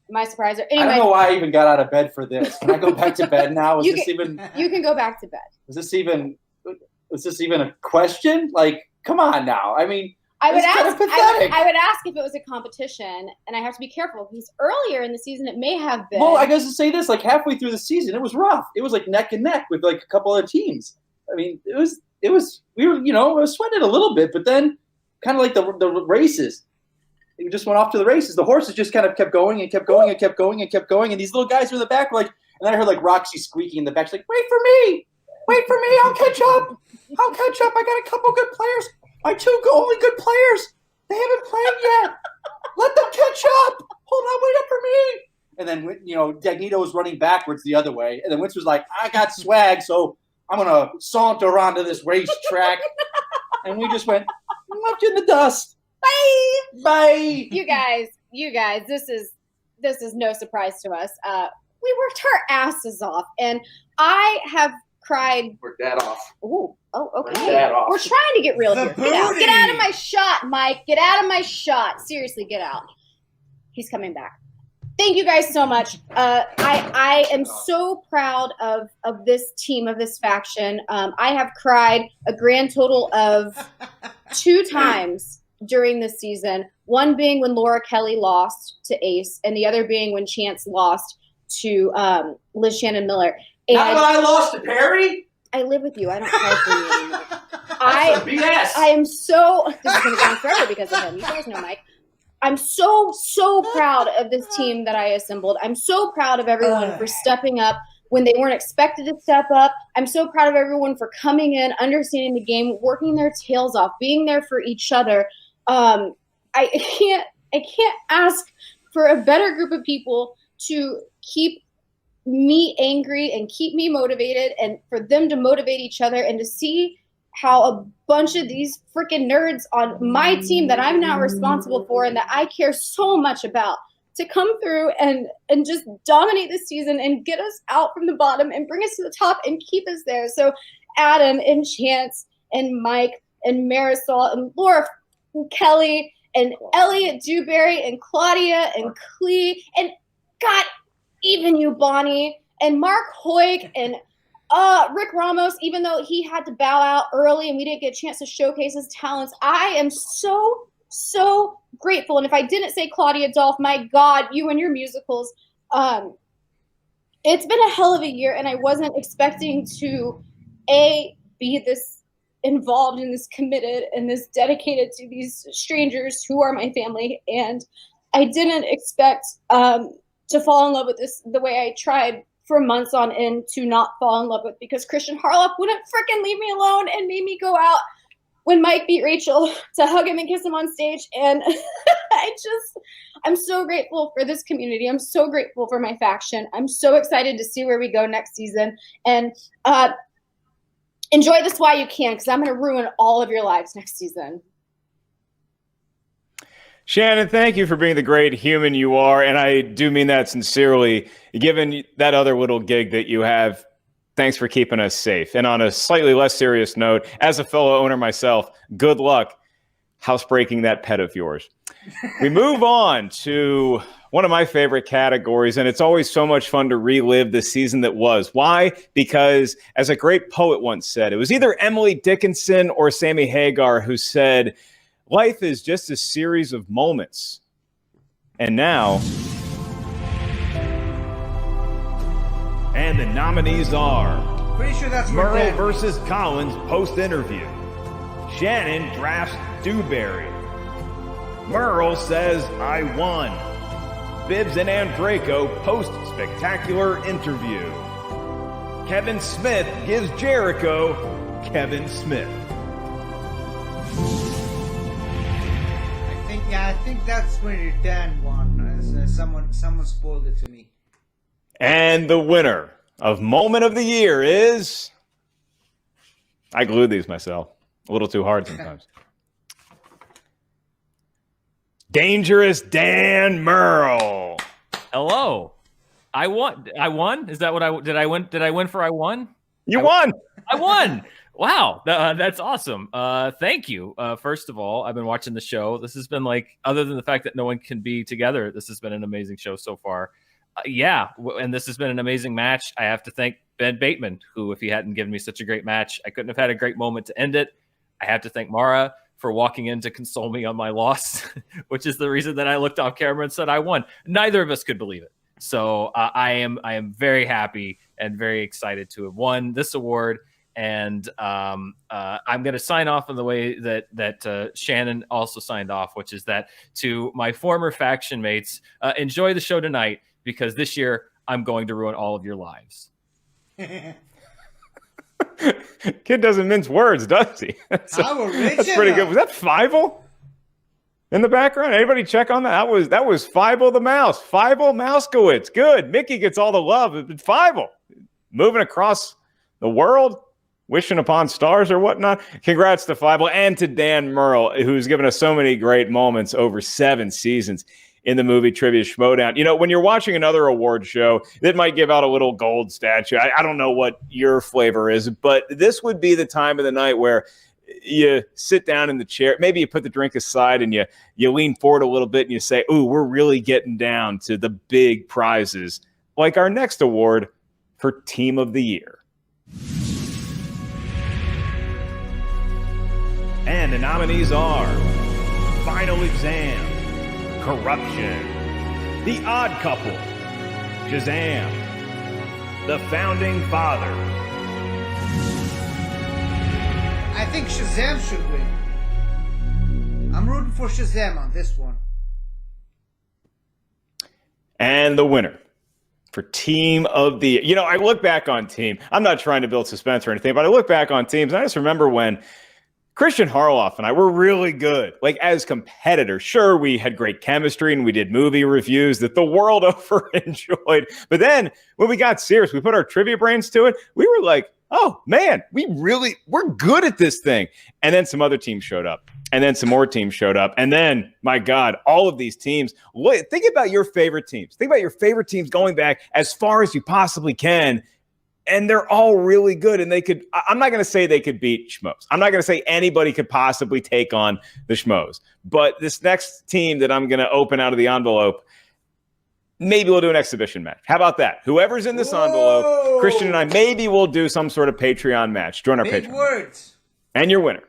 Am I surprised? Anyway, I don't know why I even got out of bed for this. Can I go back to bed now? You can go back to bed. Is this even a question? Like, come on now. I mean, I would it's kind ask. of pathetic. I would ask if it was a competition, and I have to be careful because earlier in the season it may have been. Well, I guess to say this, like halfway through the season, it was rough. It was like neck and neck with like a couple other teams. I mean, it was. We were, I was sweating a little bit, but then kind of like the races. We just went off to the races. The horses just kind of kept going and kept going and kept going and kept going. And these little guys were in the back were like, and then I heard like Roxy squeaking in the back. She's like, wait for me. I'll catch up. I got a couple good players. My two only good players. They haven't played yet. Let them catch up. Hold on, wait up for me. And then, Dagnito was running backwards the other way. And then Vince was like, I got swag, so I'm going to saunter onto this racetrack. And we just went, left in the dust. Bye. You guys, this is no surprise to us. We worked our asses off, and I have cried. Work that off. Ooh, oh, okay. Work that off. We're trying to get real here. Get out of my shot, Mike. Get out of my shot. Seriously, get out. He's coming back. Thank you guys so much. I am so proud of this team, of this faction. I have cried a grand total of 2 times during this season. One being when Laura Kelly lost to Ace, and the other being when Chance lost to Liz Shannon Miller. And Not when I lost to Perry. I live with you. I don't cry for you anymore. That's some BS. I am so. This is going to go on forever because of him. You guys know Mike. I'm so proud of this team that I assembled. I'm so proud of everyone for stepping up when they weren't expected to step up. I'm so proud of everyone for coming in, understanding the game, working their tails off, being there for each other. I can't ask for a better group of people to keep me angry and keep me motivated, and for them to motivate each other, and to see how a bunch of these freaking nerds on my team that I'm now responsible for and that I care so much about to come through and just dominate this season and get us out from the bottom and bring us to the top and keep us there. So Adam and Chance and Mike and Marisol and Laura and Kelly and Elliot Dewberry and Claudia and Clee and God, even you, Bonnie, and Mark Hoyk and Rick Ramos, even though he had to bow out early and we didn't get a chance to showcase his talents. I am so grateful. And if I didn't say Claudia Dolph, my God, you and your musicals. It's been a hell of a year, and I wasn't expecting to, be this involved and this committed and this dedicated to these strangers who are my family. And I didn't expect to fall in love with this the way I tried for months on end to not fall in love with, because Christian Harloff wouldn't freaking leave me alone and made me go out when Mike beat Rachel to hug him and kiss him on stage. And I'm so grateful for this community. I'm so grateful for my faction. I'm so excited to see where we go next season. And enjoy this while you can, because I'm going to ruin all of your lives next season. Shannon, thank you for being the great human you are, and I do mean that sincerely. Given that other little gig that you have, thanks for keeping us safe. And on a slightly less serious note, as a fellow owner myself, good luck housebreaking that pet of yours. We move on to one of my favorite categories, and it's always so much fun to relive the season that was. Why? Because, as a great poet once said, it was either Emily Dickinson or Sammy Hagar who said, life is just a series of moments. And now, and the nominees are Pretty sure that's Merle versus Collins post-interview. Shannon drafts Dewberry. Merle says, I won. Bibbs and Andraco post-spectacular interview. Kevin Smith gives Jericho Kevin Smith. I think that's when Dan won. Someone spoiled it to me. And the winner of Moment of the Year is... I glued these myself. A little too hard sometimes. Dangerous Dan Merle. Hello. I won. Is that what I did? I win for I won? You won. I won. Wow, that's awesome. Thank you. First of all, I've been watching the show. This has been other than the fact that no one can be together, this has been an amazing show so far. And this has been an amazing match. I have to thank Ben Bateman, who, if he hadn't given me such a great match, I couldn't have had a great moment to end it. I have to thank Mara for walking in to console me on my loss, which is the reason that I looked off camera and said I won. Neither of us could believe it. So I am very happy and very excited to have won this award. And I'm going to sign off in the way that Shannon also signed off, which is that to my former faction mates, enjoy the show tonight, because this year I'm going to ruin all of your lives. Kid doesn't mince words, does he? That's pretty good. Was that Fievel in the background? Anybody check on that? That was Fievel the mouse. Fievel Mouskowitz. Good. Mickey gets all the love. But Fievel moving across the world, wishing upon stars or whatnot. Congrats to Fievel and to Dan Merle, who's given us so many great moments over 7 seasons in the movie Trivia Schmoedown. You know, when you're watching another award show, that might give out a little gold statue. I don't know what your flavor is, but this would be the time of the night where you sit down in the chair, maybe you put the drink aside and you lean forward a little bit and you say, ooh, we're really getting down to the big prizes, like our next award for Team of the Year. And the nominees are Final Exam, Corruption, The Odd Couple, Shazam, The Founding Father. I think Shazam should win. I'm rooting for Shazam on this one. And the winner for Team of the Year. You know, I look back on Team. I'm not trying to build suspense or anything, but I look back on teams and I just remember when Christian Harloff and I were really good, like as competitors. Sure, we had great chemistry and we did movie reviews that the world over enjoyed. But then when we got serious, we put our trivia brains to it. We were like, oh man, we're good at this thing. And then some other teams showed up. And then some more teams showed up. And then, my God, all of these teams. Think about your favorite teams. Think about your favorite teams going back as far as you possibly can. And they're all really good. And I'm not going to say they could beat Schmoes. I'm not going to say anybody could possibly take on the Schmoes. But this next team that I'm going to open out of the envelope, maybe we'll do an exhibition match. How about that? Whoever's in this envelope, Christian and I, maybe we'll do some sort of Patreon match. Join our Patreon. Big words. And your winner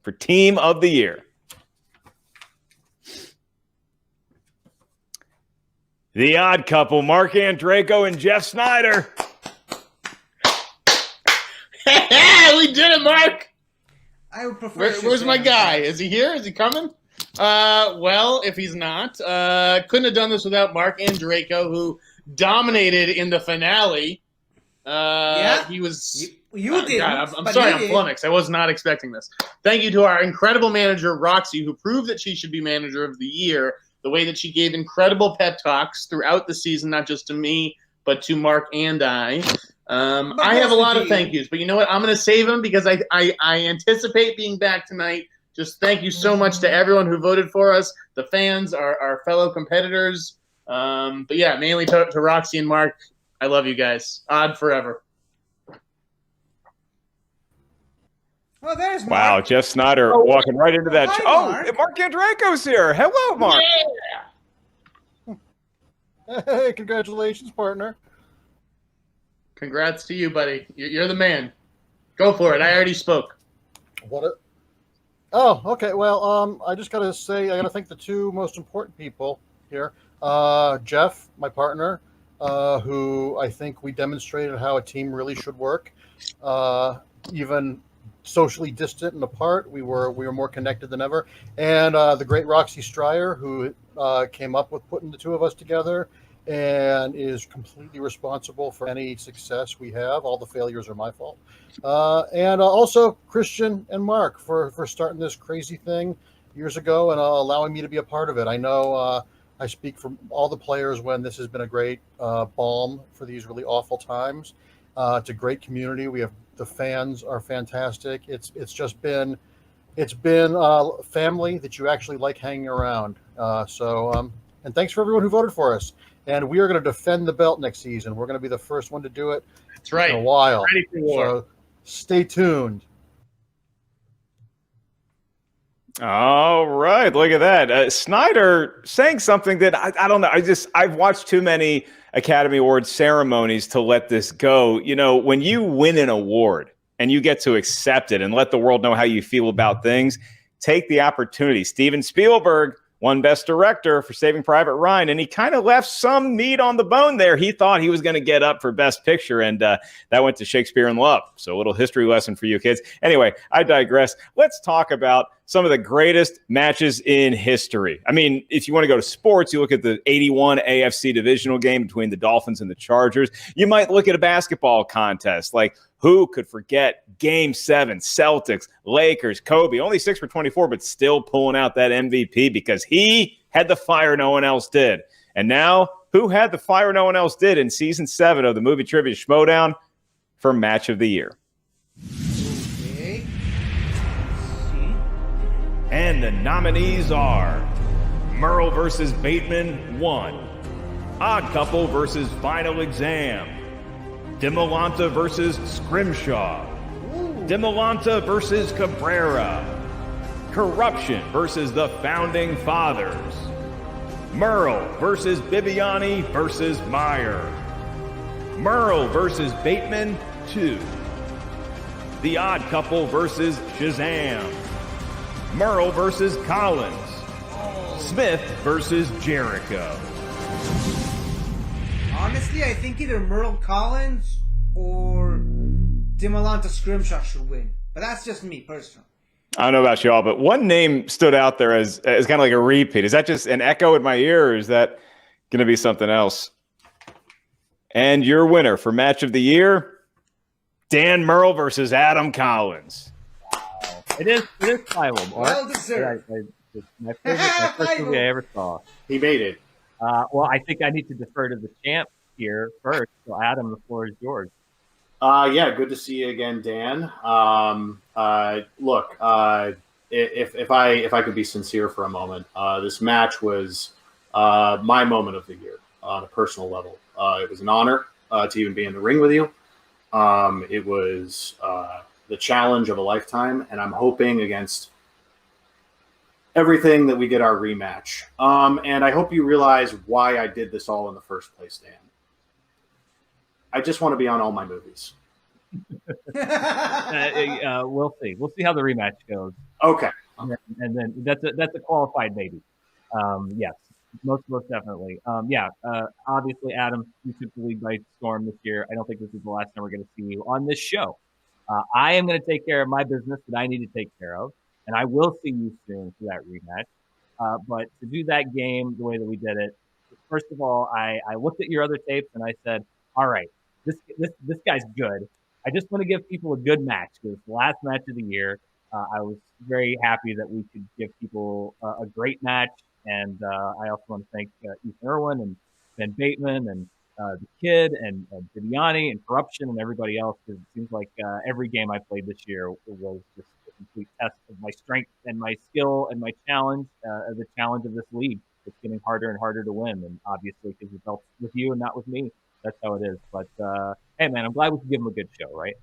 for Team of the Year. The Odd Couple, Mark Andraco and Jeff Snyder. We did it, Mark. I would prefer. Where's my Shazam. guy? Is he here? Is he coming? Well, if he's not, couldn't have done this without Mark and Draco, who dominated in the finale. Yeah? He was. You did. I'm sorry, I'm flummoxed. I was not expecting this. Thank you to our incredible manager, Roxy, who proved that she should be manager of the year. The way that she gave incredible pep talks throughout the season, not just to me, but to Mark and I. I have a lot of thank yous, but you know what? I'm going to save them because I anticipate being back tonight. Just thank you so much to everyone who voted for us, the fans, our fellow competitors. But yeah, mainly to Roxy and Mark. I love you guys. Odd forever. Well, there's Mark. Wow, Jeff Snyder walking right into that. Mark Andranko's here. Hello, Mark. Hey, congratulations, partner. Congrats to you, buddy. You're the man. Go for it. I already spoke. Oh, okay. Well, I just got to say, I got to thank the two most important people here. Jeff, my partner, who I think we demonstrated how a team really should work. Even socially distant and apart, we were more connected than ever. And the great Roxy Stryer, who came up with putting the two of us together and is completely responsible for any success we have. All the failures are my fault. And also Christian and Mark for starting this crazy thing years ago and allowing me to be a part of it. I know I speak for all the players when this has been a great balm for these really awful times. It's a great community. We have the fans are fantastic. It's been family that you actually like hanging around. And thanks for everyone who voted for us. And we are going to defend the belt next season. We're going to be the first one to do it. That's right. In a while. Ready for war. So stay tuned. All right, look at that. Snyder saying something that I don't know. I've watched too many Academy Awards ceremonies to let this go. You know, when you win an award and you get to accept it and let the world know how you feel about things, take the opportunity. Steven Spielberg won Best Director for Saving Private Ryan, and he kind of left some meat on the bone there. He thought he was going to get up for Best Picture, and that went to Shakespeare in Love. So a little history lesson for you kids. Anyway, I digress. Let's talk about some of the greatest matches in history. I mean, if you want to go to sports, you look at the 81 AFC divisional game between the Dolphins and the Chargers. You might look at a basketball contest like who could forget Game 7, Celtics, Lakers, Kobe, only 6 for 24, but still pulling out that MVP because he had the fire no one else did. And now, who had the fire no one else did in Season 7 of the movie trivia Schmoedown for Match of the Year? Okay. And the nominees are Merle versus Bateman 1, Odd Couple versus Final Exam, Demolanta versus Scrimshaw, Demolanta versus Cabrera, Corruption versus the Founding Fathers, Merle versus Bibiani versus Meyer, Merle versus Bateman 2, The Odd Couple versus Shazam, Merle versus Collins, Smith versus Jericho. Honestly, I think either Merle Collins or Demolanta Scrimshaw should win. But that's just me, personally. I don't know about y'all, but one name stood out there as kind of like a repeat. Is that just an echo in my ear, or is that going to be something else? And your winner for Match of the Year, Dan Merle versus Adam Collins. It is rival. Well deserved. My first movie I ever saw. He made it. Well, I think I need to defer to the champ here first. So, Adam, the floor is yours. Yeah, good to see you again, Dan. Look, if I could be sincere for a moment, this match was my moment of the year on a personal level. It was an honor to even be in the ring with you. It was the challenge of a lifetime, and I'm hoping against everything that we get our rematch. And I hope you realize why I did this all in the first place, Dan. I just want to be on all my movies. We'll see. We'll see how the rematch goes. Okay. And then that's a qualified maybe. Yes, most definitely. Obviously, Adam, you took the lead by storm this year. I don't think this is the last time we're going to see you on this show. I am going to take care of my business that I need to take care of, and I will see you soon for that rematch. But to do that game the way that we did it, first of all, I looked at your other tapes and I said, all right, this guy's good. I just want to give people a good match because it's the last match of the year. I was very happy that we could give people a great match. And I also want to thank Ethan Irwin and Ben Bateman and the Kid and Viviani and Corruption and everybody else, because it seems like every game I played this year was just a complete test of my strength and my skill and my challenge, the challenge of this league. It's getting harder and harder to win, and obviously because the belt's with you and not with me, that's how it is. But hey, man, I'm glad we could give him a good show, right?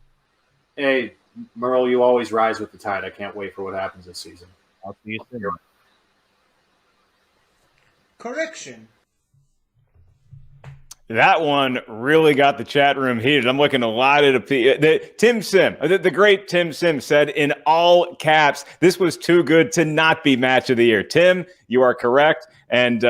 Hey, Merle, you always rise with the tide. I can't wait for what happens this season. I'll see you soon. Correction. That one really got the chat room heated. I'm looking a lot at Tim Sim, the great Tim Sim said in all caps, this was too good to not be match of the year. Tim, you are correct. And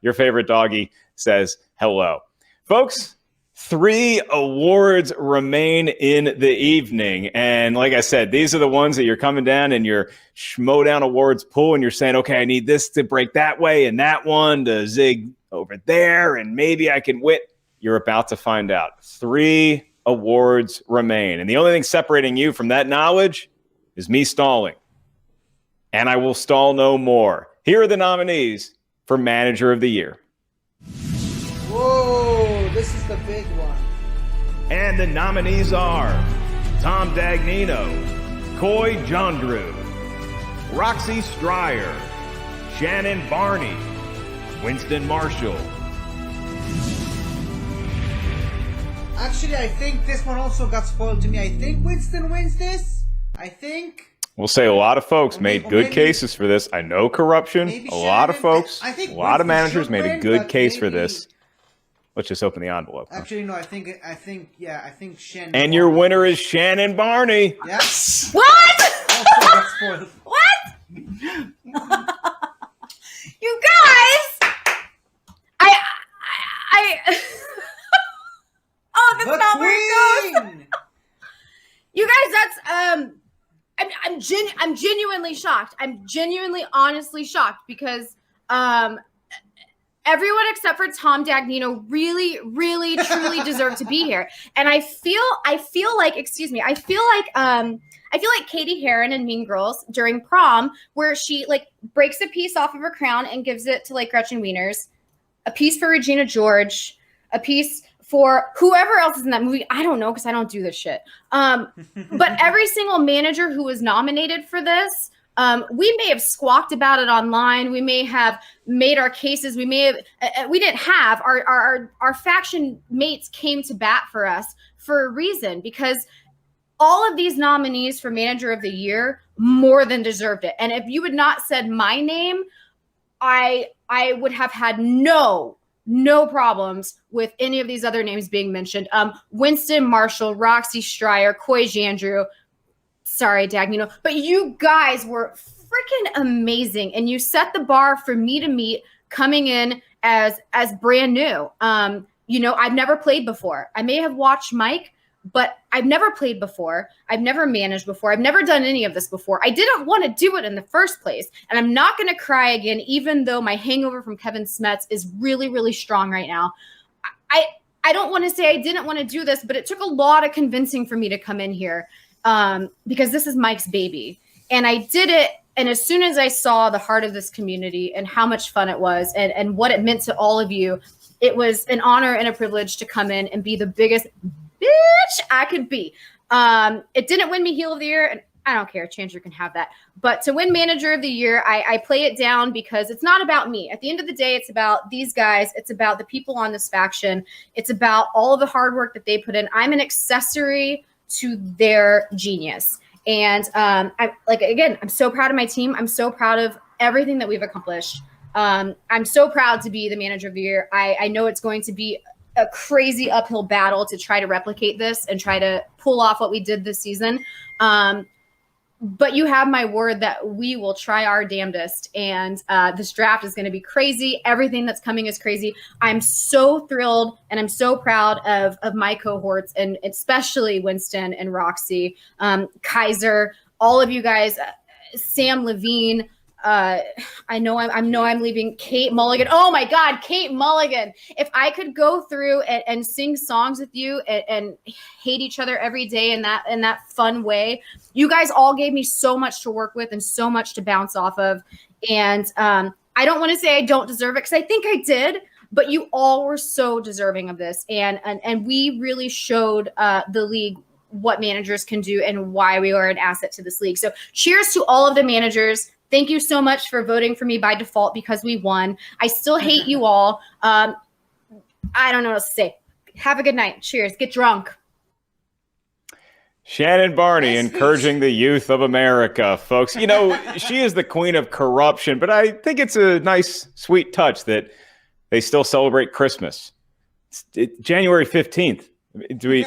your favorite doggy says hello. Folks, 3 awards remain in the evening. And like I said, these are the ones that you're coming down in your Schmoedown Awards pool and you're saying, okay, I need this to break that way and that one to zig over there, and maybe I can win. You're about to find out. 3 awards remain. And the only thing separating you from that knowledge is me stalling. And I will stall no more. Here are the nominees for Manager of the Year. Whoa, this is the big one. And the nominees are Tom Dagnino, Coy Jondrew, Roxy Stryer, Shannon Barney, Winston Marshall. Actually, I think this one also got spoiled to me. I think Winston wins this. I think. We'll say a lot of folks made good cases for this. I know Corruption. A lot of folks, I think a lot of Winston managers should made a win, good but case for maybe- this. Let's just open the envelope. huh? Actually, no. I think Shannon. And your winner is Shannon Barney. Yes. What? Also got spoiled. What? You guys! I oh, that's The not where it goes. Queen! You guys, that's I'm genuinely shocked. I'm genuinely, honestly shocked because everyone except for Tom Dagnino really, really, truly deserved to be here. And I feel like Katie Heron in Mean Girls during prom, where she like breaks a piece off of her crown and gives it to like Gretchen Wieners, a piece for Regina George, a piece for whoever else is in that movie. I don't know because I don't do this shit. But every single manager who was nominated for this, we may have squawked about it online. We may have made our cases. We may have. We didn't have our faction mates came to bat for us for a reason, because all of these nominees for Manager of the Year more than deserved it. And if you had not said my name, I would have had no problems with any of these other names being mentioned. Winston Marshall, Roxy Stryer, Coy Jandrew. Sorry, Dagnino, but you guys were freaking amazing, and you set the bar for me to meet coming in as brand new. I've never played before. I may have watched Mike, but I've never played before. I've never managed before. I've never done any of this before. I didn't want to do it in the first place, and I'm not going to cry again, even though my hangover from Kevin Smets is really, really strong right now. I don't want to say I didn't want to do this, but it took a lot of convincing for me to come in here. Because this is Mike's baby. And I did it. And as soon as I saw the heart of this community and how much fun it was and what it meant to all of you, it was an honor and a privilege to come in and be the biggest bitch I could be. It didn't win me Heel of the Year. And I don't care. Changer can have that. But to win Manager of the Year, I play it down because it's not about me. At the end of the day, it's about these guys. It's about the people on this faction. It's about all of the hard work that they put in. I'm an accessory to their genius. And I'm so proud of my team. I'm so proud of everything that we've accomplished. I'm so proud to be the Manager of the Year. I know it's going to be a crazy uphill battle to try to replicate this and try to pull off what we did this season. but you have my word that we will try our damnedest. And this draft is going to be crazy. Everything that's coming is crazy. I'm so thrilled and I'm so proud of my cohorts, and especially Winston and Roxy, Kaiser, all of you guys, Sam Levine. I know I'm leaving Kate Mulligan. Oh my God, Kate Mulligan. If I could go through and sing songs with you and hate each other every day in that fun way, you guys all gave me so much to work with and so much to bounce off of. And I don't want to say I don't deserve it, because I think I did, but you all were so deserving of this. And we really showed the league what managers can do and why we are an asset to this league. So cheers to all of the managers. Thank you so much for voting for me by default, because we won. I still hate you all. I don't know what else to say. Have a good night. Cheers. Get drunk. Shannon Barney encouraging the youth of America, folks. You know, she is the queen of corruption, but I think it's a nice, sweet touch that they still celebrate Christmas. It's January 15th. Do we...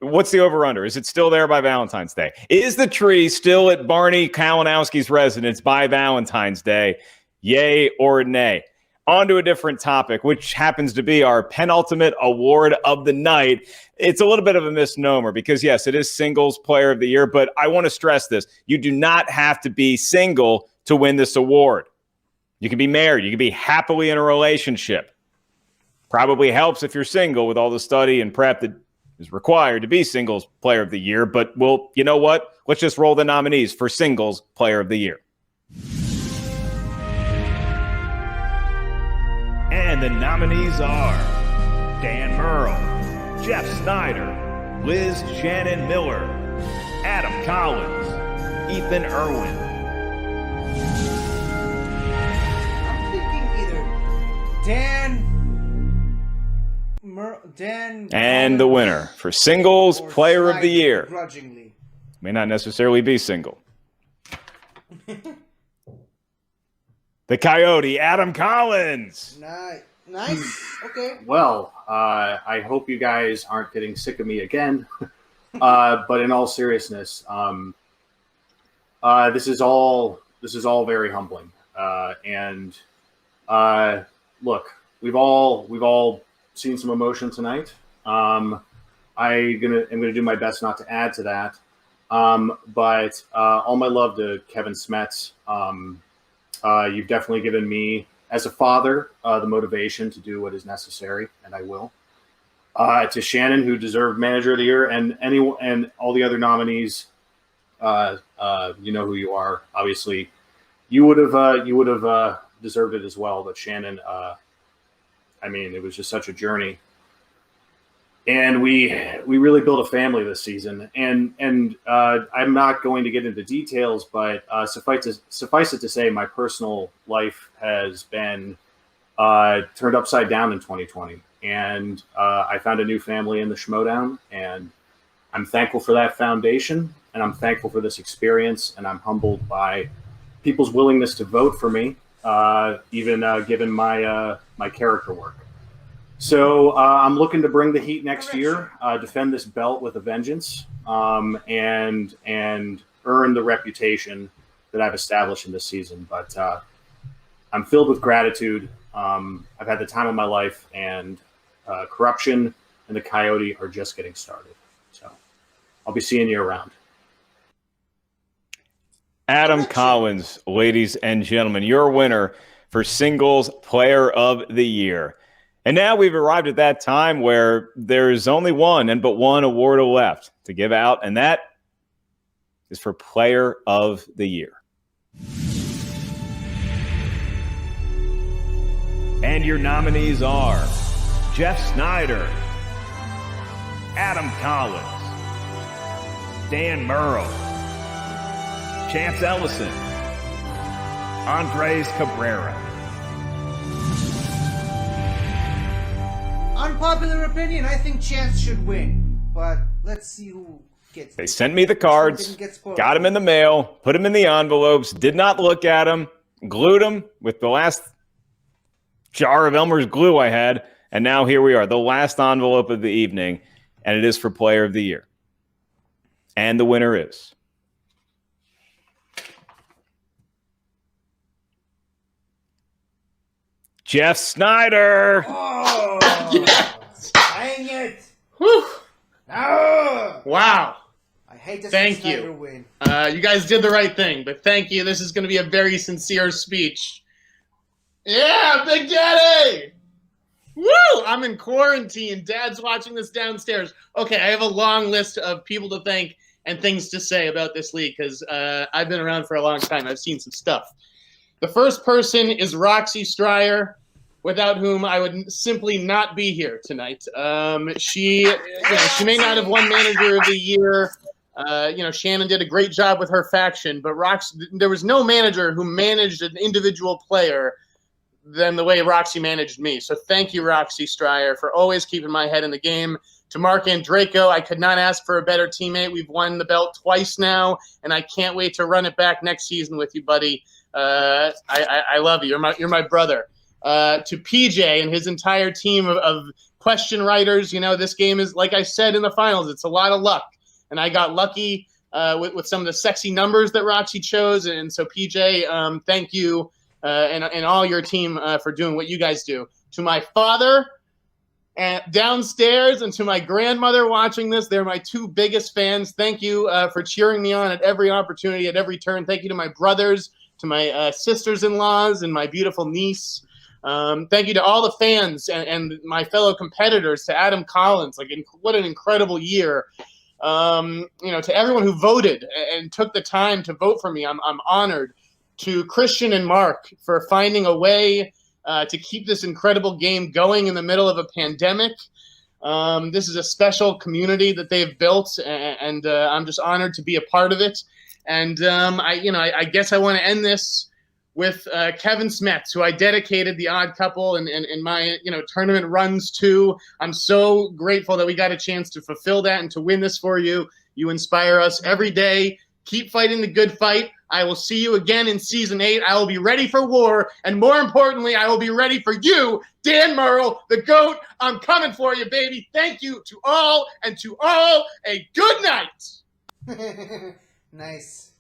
What's the over-under? Is it still there by Valentine's Day? Is the tree still at Barney Kalinowski's residence by Valentine's Day? Yay or nay? On to a different topic, which happens to be our penultimate award of the night. It's a little bit of a misnomer because, yes, it is Singles Player of the Year, but I want to stress this. You do not have to be single to win this award. You can be married. You can be happily in a relationship. Probably helps if you're single with all the study and prep that is required to be Singles Player of the Year, but you know what? Let's just roll the nominees for Singles Player of the Year. And the nominees are Dan Merle, Jeff Snyder, Liz Shannon Miller, Adam Collins, Ethan Irwin. I'm thinking either Dan And the winner for Singles Player of the Year grudgingly may not necessarily be single. The Coyote, Adam Collins. Nice. Okay. Well, I hope you guys aren't getting sick of me again. But in all seriousness, this is all very humbling. And look, we've all seen some emotion tonight. I'm gonna do my best not to add to that. But all my love to Kevin Smets. You've definitely given me, as a father, the motivation to do what is necessary, and I will. To Shannon, who deserved Manager of the Year, and all the other nominees, you know who you are. Obviously, you would have deserved it as well. But Shannon, I mean, it was just such a journey, and we really built a family this season. And I'm not going to get into details, but suffice it to say, my personal life has been turned upside down in 2020, and I found a new family in the Schmoedown, and I'm thankful for that foundation, and I'm thankful for this experience, and I'm humbled by people's willingness to vote for me, even given my character work. So I'm looking to bring the heat next year, defend this belt with a vengeance, and earn the reputation that I've established in this season. But I'm filled with gratitude. I've had the time of my life, and corruption and the Coyote are just getting started. So I'll be seeing you around. Adam Collins, ladies and gentlemen, your winner for Singles Player of the Year. And now we've arrived at that time where there's only one and but one award left to give out, and that is for Player of the Year. And your nominees are Jeff Snyder, Adam Collins, Dan Merle, Chance Ellison, Andres Cabrera. Unpopular opinion, I think Chance should win, but let's see who gets. They sent me the cards, got them in the mail, put them in the envelopes, did not look at them, glued them with the last jar of Elmer's glue I had, and now here we are, the last envelope of the evening, and it is for Player of the Year. And the winner is Jeff Snyder. Oh, Yes. dang it! Whew. No! Wow. I hate to see Thank Snyder you. win. You guys did the right thing, but thank you. This is going to be a very sincere speech. Yeah, Big Daddy! Woo! I'm in quarantine. Dad's watching this downstairs. Okay, I have a long list of people to thank and things to say about this league because I've been around for a long time. I've seen some stuff. The first person is Roxy Stryer, without whom I would simply not be here tonight. She may not have won Manager of the Year. Shannon did a great job with her faction, but there was no manager who managed an individual player than the way Roxy managed me. So thank you, Roxy Stryer, for always keeping my head in the game. To Mark Andraco, I could not ask for a better teammate. We've won the belt twice now, and I can't wait to run it back next season with you, buddy. I love you. You're my brother. To PJ and his entire team of question writers, this game is, like I said in the finals, it's a lot of luck. And I got lucky with some of the sexy numbers that Roxy chose. And so, PJ, thank you and all your team for doing what you guys do. To my father downstairs and to my grandmother watching this, they're my two biggest fans. Thank you for cheering me on at every opportunity, at every turn. Thank you to my brothers, to my sisters-in-laws, and my beautiful niece. Thank you to all the fans and my fellow competitors, to Adam Collins. What an incredible year. To everyone who voted and took the time to vote for me, I'm honored. To Christian and Mark for finding a way to keep this incredible game going in the middle of a pandemic. This is a special community that they've built, and I'm just honored to be a part of it. And I guess I want to end this with Kevin Smets, who I dedicated the Odd Couple and my tournament runs to. I'm so grateful that we got a chance to fulfill that and to win this for you. You inspire us every day. Keep fighting the good fight. I will see you again in Season 8. I will be ready for war, and more importantly, I will be ready for you, Dan Merle, the GOAT. I'm coming for you, baby. Thank you to all, and to all, a good night. Nice.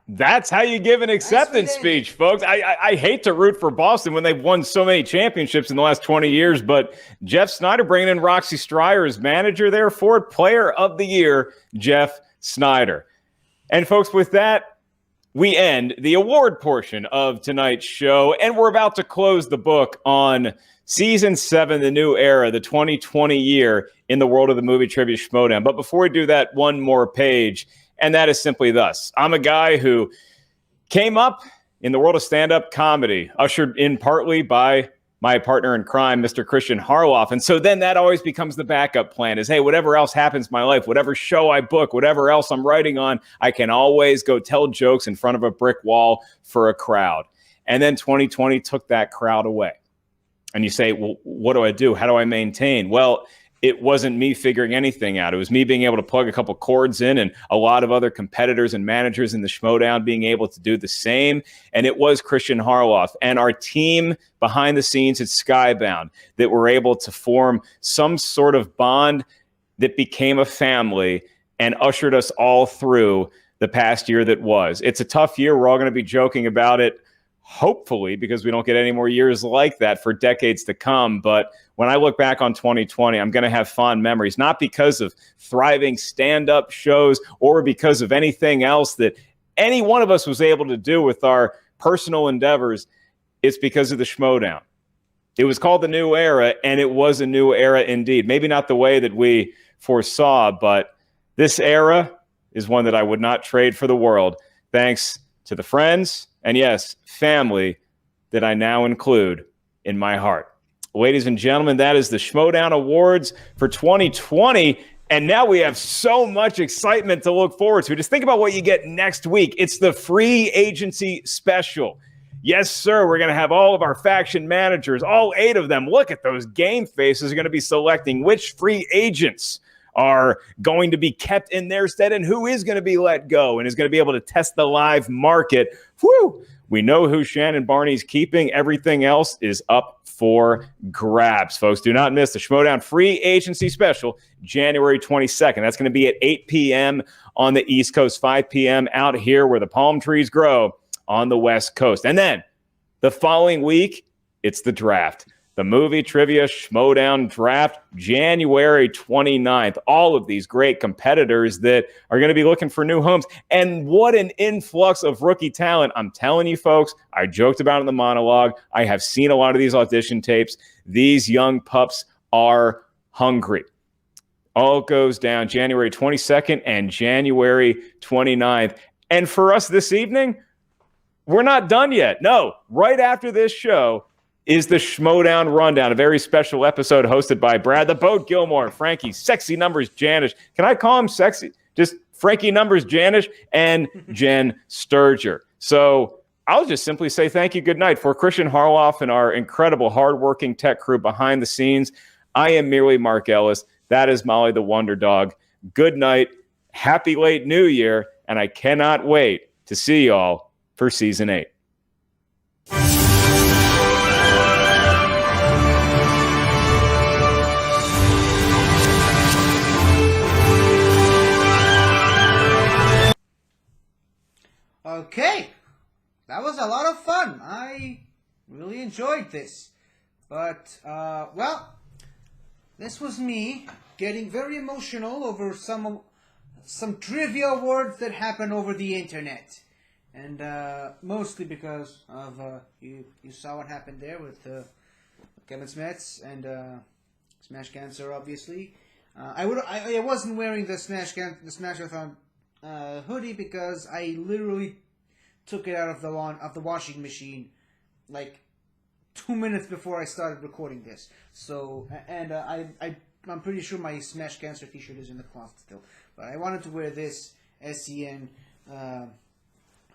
That's how you give an acceptance speech, folks. I hate to root for Boston when they've won so many championships in the last 20 years, but Jeff Snyder bringing in Roxy Stryer as manager there for it. Player of the Year, Jeff Snyder. And folks, with that, we end the award portion of tonight's show, and we're about to close the book on Season 7, the new era, the 2020 year in the world of the movie trivia Schmoedown. But before we do that, one more page, and that is simply thus. I'm a guy who came up in the world of stand-up comedy, ushered in partly by my partner in crime, Mr. Christian Harloff. And so then that always becomes the backup plan is, hey, whatever else happens in my life, whatever show I book, whatever else I'm writing on, I can always go tell jokes in front of a brick wall for a crowd. And then 2020 took that crowd away. And you say, well, what do I do? How do I maintain? Well, it wasn't me figuring anything out. It was me being able to plug a couple chords in and a lot of other competitors and managers in the Schmoedown being able to do the same. And it was Christian Harloff and our team behind the scenes at Skybound that were able to form some sort of bond that became a family and ushered us all through the past year that was. It's a tough year. We're all going to be joking about it, hopefully, because we don't get any more years like that for decades to come. But when I look back on 2020, I'm going to have fond memories, not because of thriving stand-up shows or because of anything else that any one of us was able to do with our personal endeavors. It's because of the Schmoedown. It was called the New Era, and it was a new era indeed. Maybe not the way that we foresaw, but this era is one that I would not trade for the world, thanks to the friends and, yes, family that I now include in my heart. Ladies and gentlemen, that is the Schmoedown Awards for 2020. And now we have so much excitement to look forward to. Just think about what you get next week. It's the free agency special. Yes, sir. We're going to have all of our faction managers, all 8 of them. Look at those game faces. Are going to be selecting which free agents are going to be kept in their stead and who is going to be let go and is going to be able to test the live market. Whew. We know who Shannon Barney's keeping. Everything else is up for grabs, folks. Do not miss the Schmoedown free agency special, January 22nd. That's going to be at 8 p.m. on the East Coast, 5 p.m. out here where the palm trees grow on the West Coast. And then the following week It's the draft. The movie trivia Schmoedown draft, January 29th. All of these great competitors that are going to be looking for new homes. And what an influx of rookie talent. I'm telling you, folks, I joked about it in the monologue. I have seen a lot of these audition tapes. These young pups are hungry. All goes down January 22nd and January 29th. And for us this evening, we're not done yet. No, right after this show is the Schmoedown Rundown, a very special episode hosted by Brad the Boat Gilmore, Frankie, Sexy Numbers Janish. Can I call him Sexy? Just Frankie Numbers Janish and Jen Sturger. So I'll just simply say thank you, good night. For Christian Harloff and our incredible hardworking tech crew behind the scenes, I am merely Mark Ellis. That is Molly the Wonder Dog. Good night. Happy late New Year. And I cannot wait to see y'all for Season 8. Okay, that was a lot of fun. I really enjoyed this. But, well, this was me getting very emotional over some trivia words that happen over the internet. And mostly because of, you saw what happened there with Kevin Smets and Smash Cancer, obviously. I wasn't wearing the Smashathon hoodie because I literally took it out of the washing machine like 2 minutes before I started recording this. So, and I'm pretty sure my Smash Cancer t-shirt is in the closet still. But I wanted to wear this SCN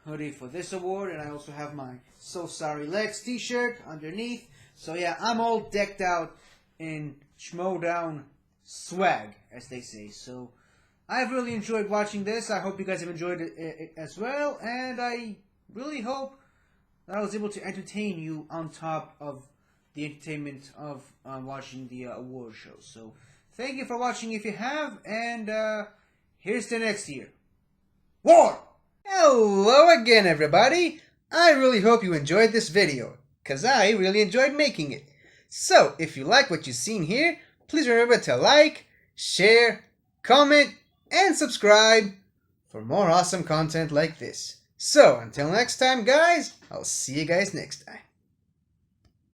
hoodie for this award, and I also have my So Sorry Legs t-shirt underneath. So yeah, I'm all decked out in Schmoedown swag, as they say. So I've really enjoyed watching this. I hope you guys have enjoyed it as well, and I really hope that I was able to entertain you on top of the entertainment of watching the award show. So thank you for watching if you have, and here's the next year. War! Hello again, everybody! I really hope you enjoyed this video, because I really enjoyed making it. So, if you like what you've seen here, please remember to like, share, comment, and subscribe for more awesome content like this. So, until next time, guys, I'll see you guys next time.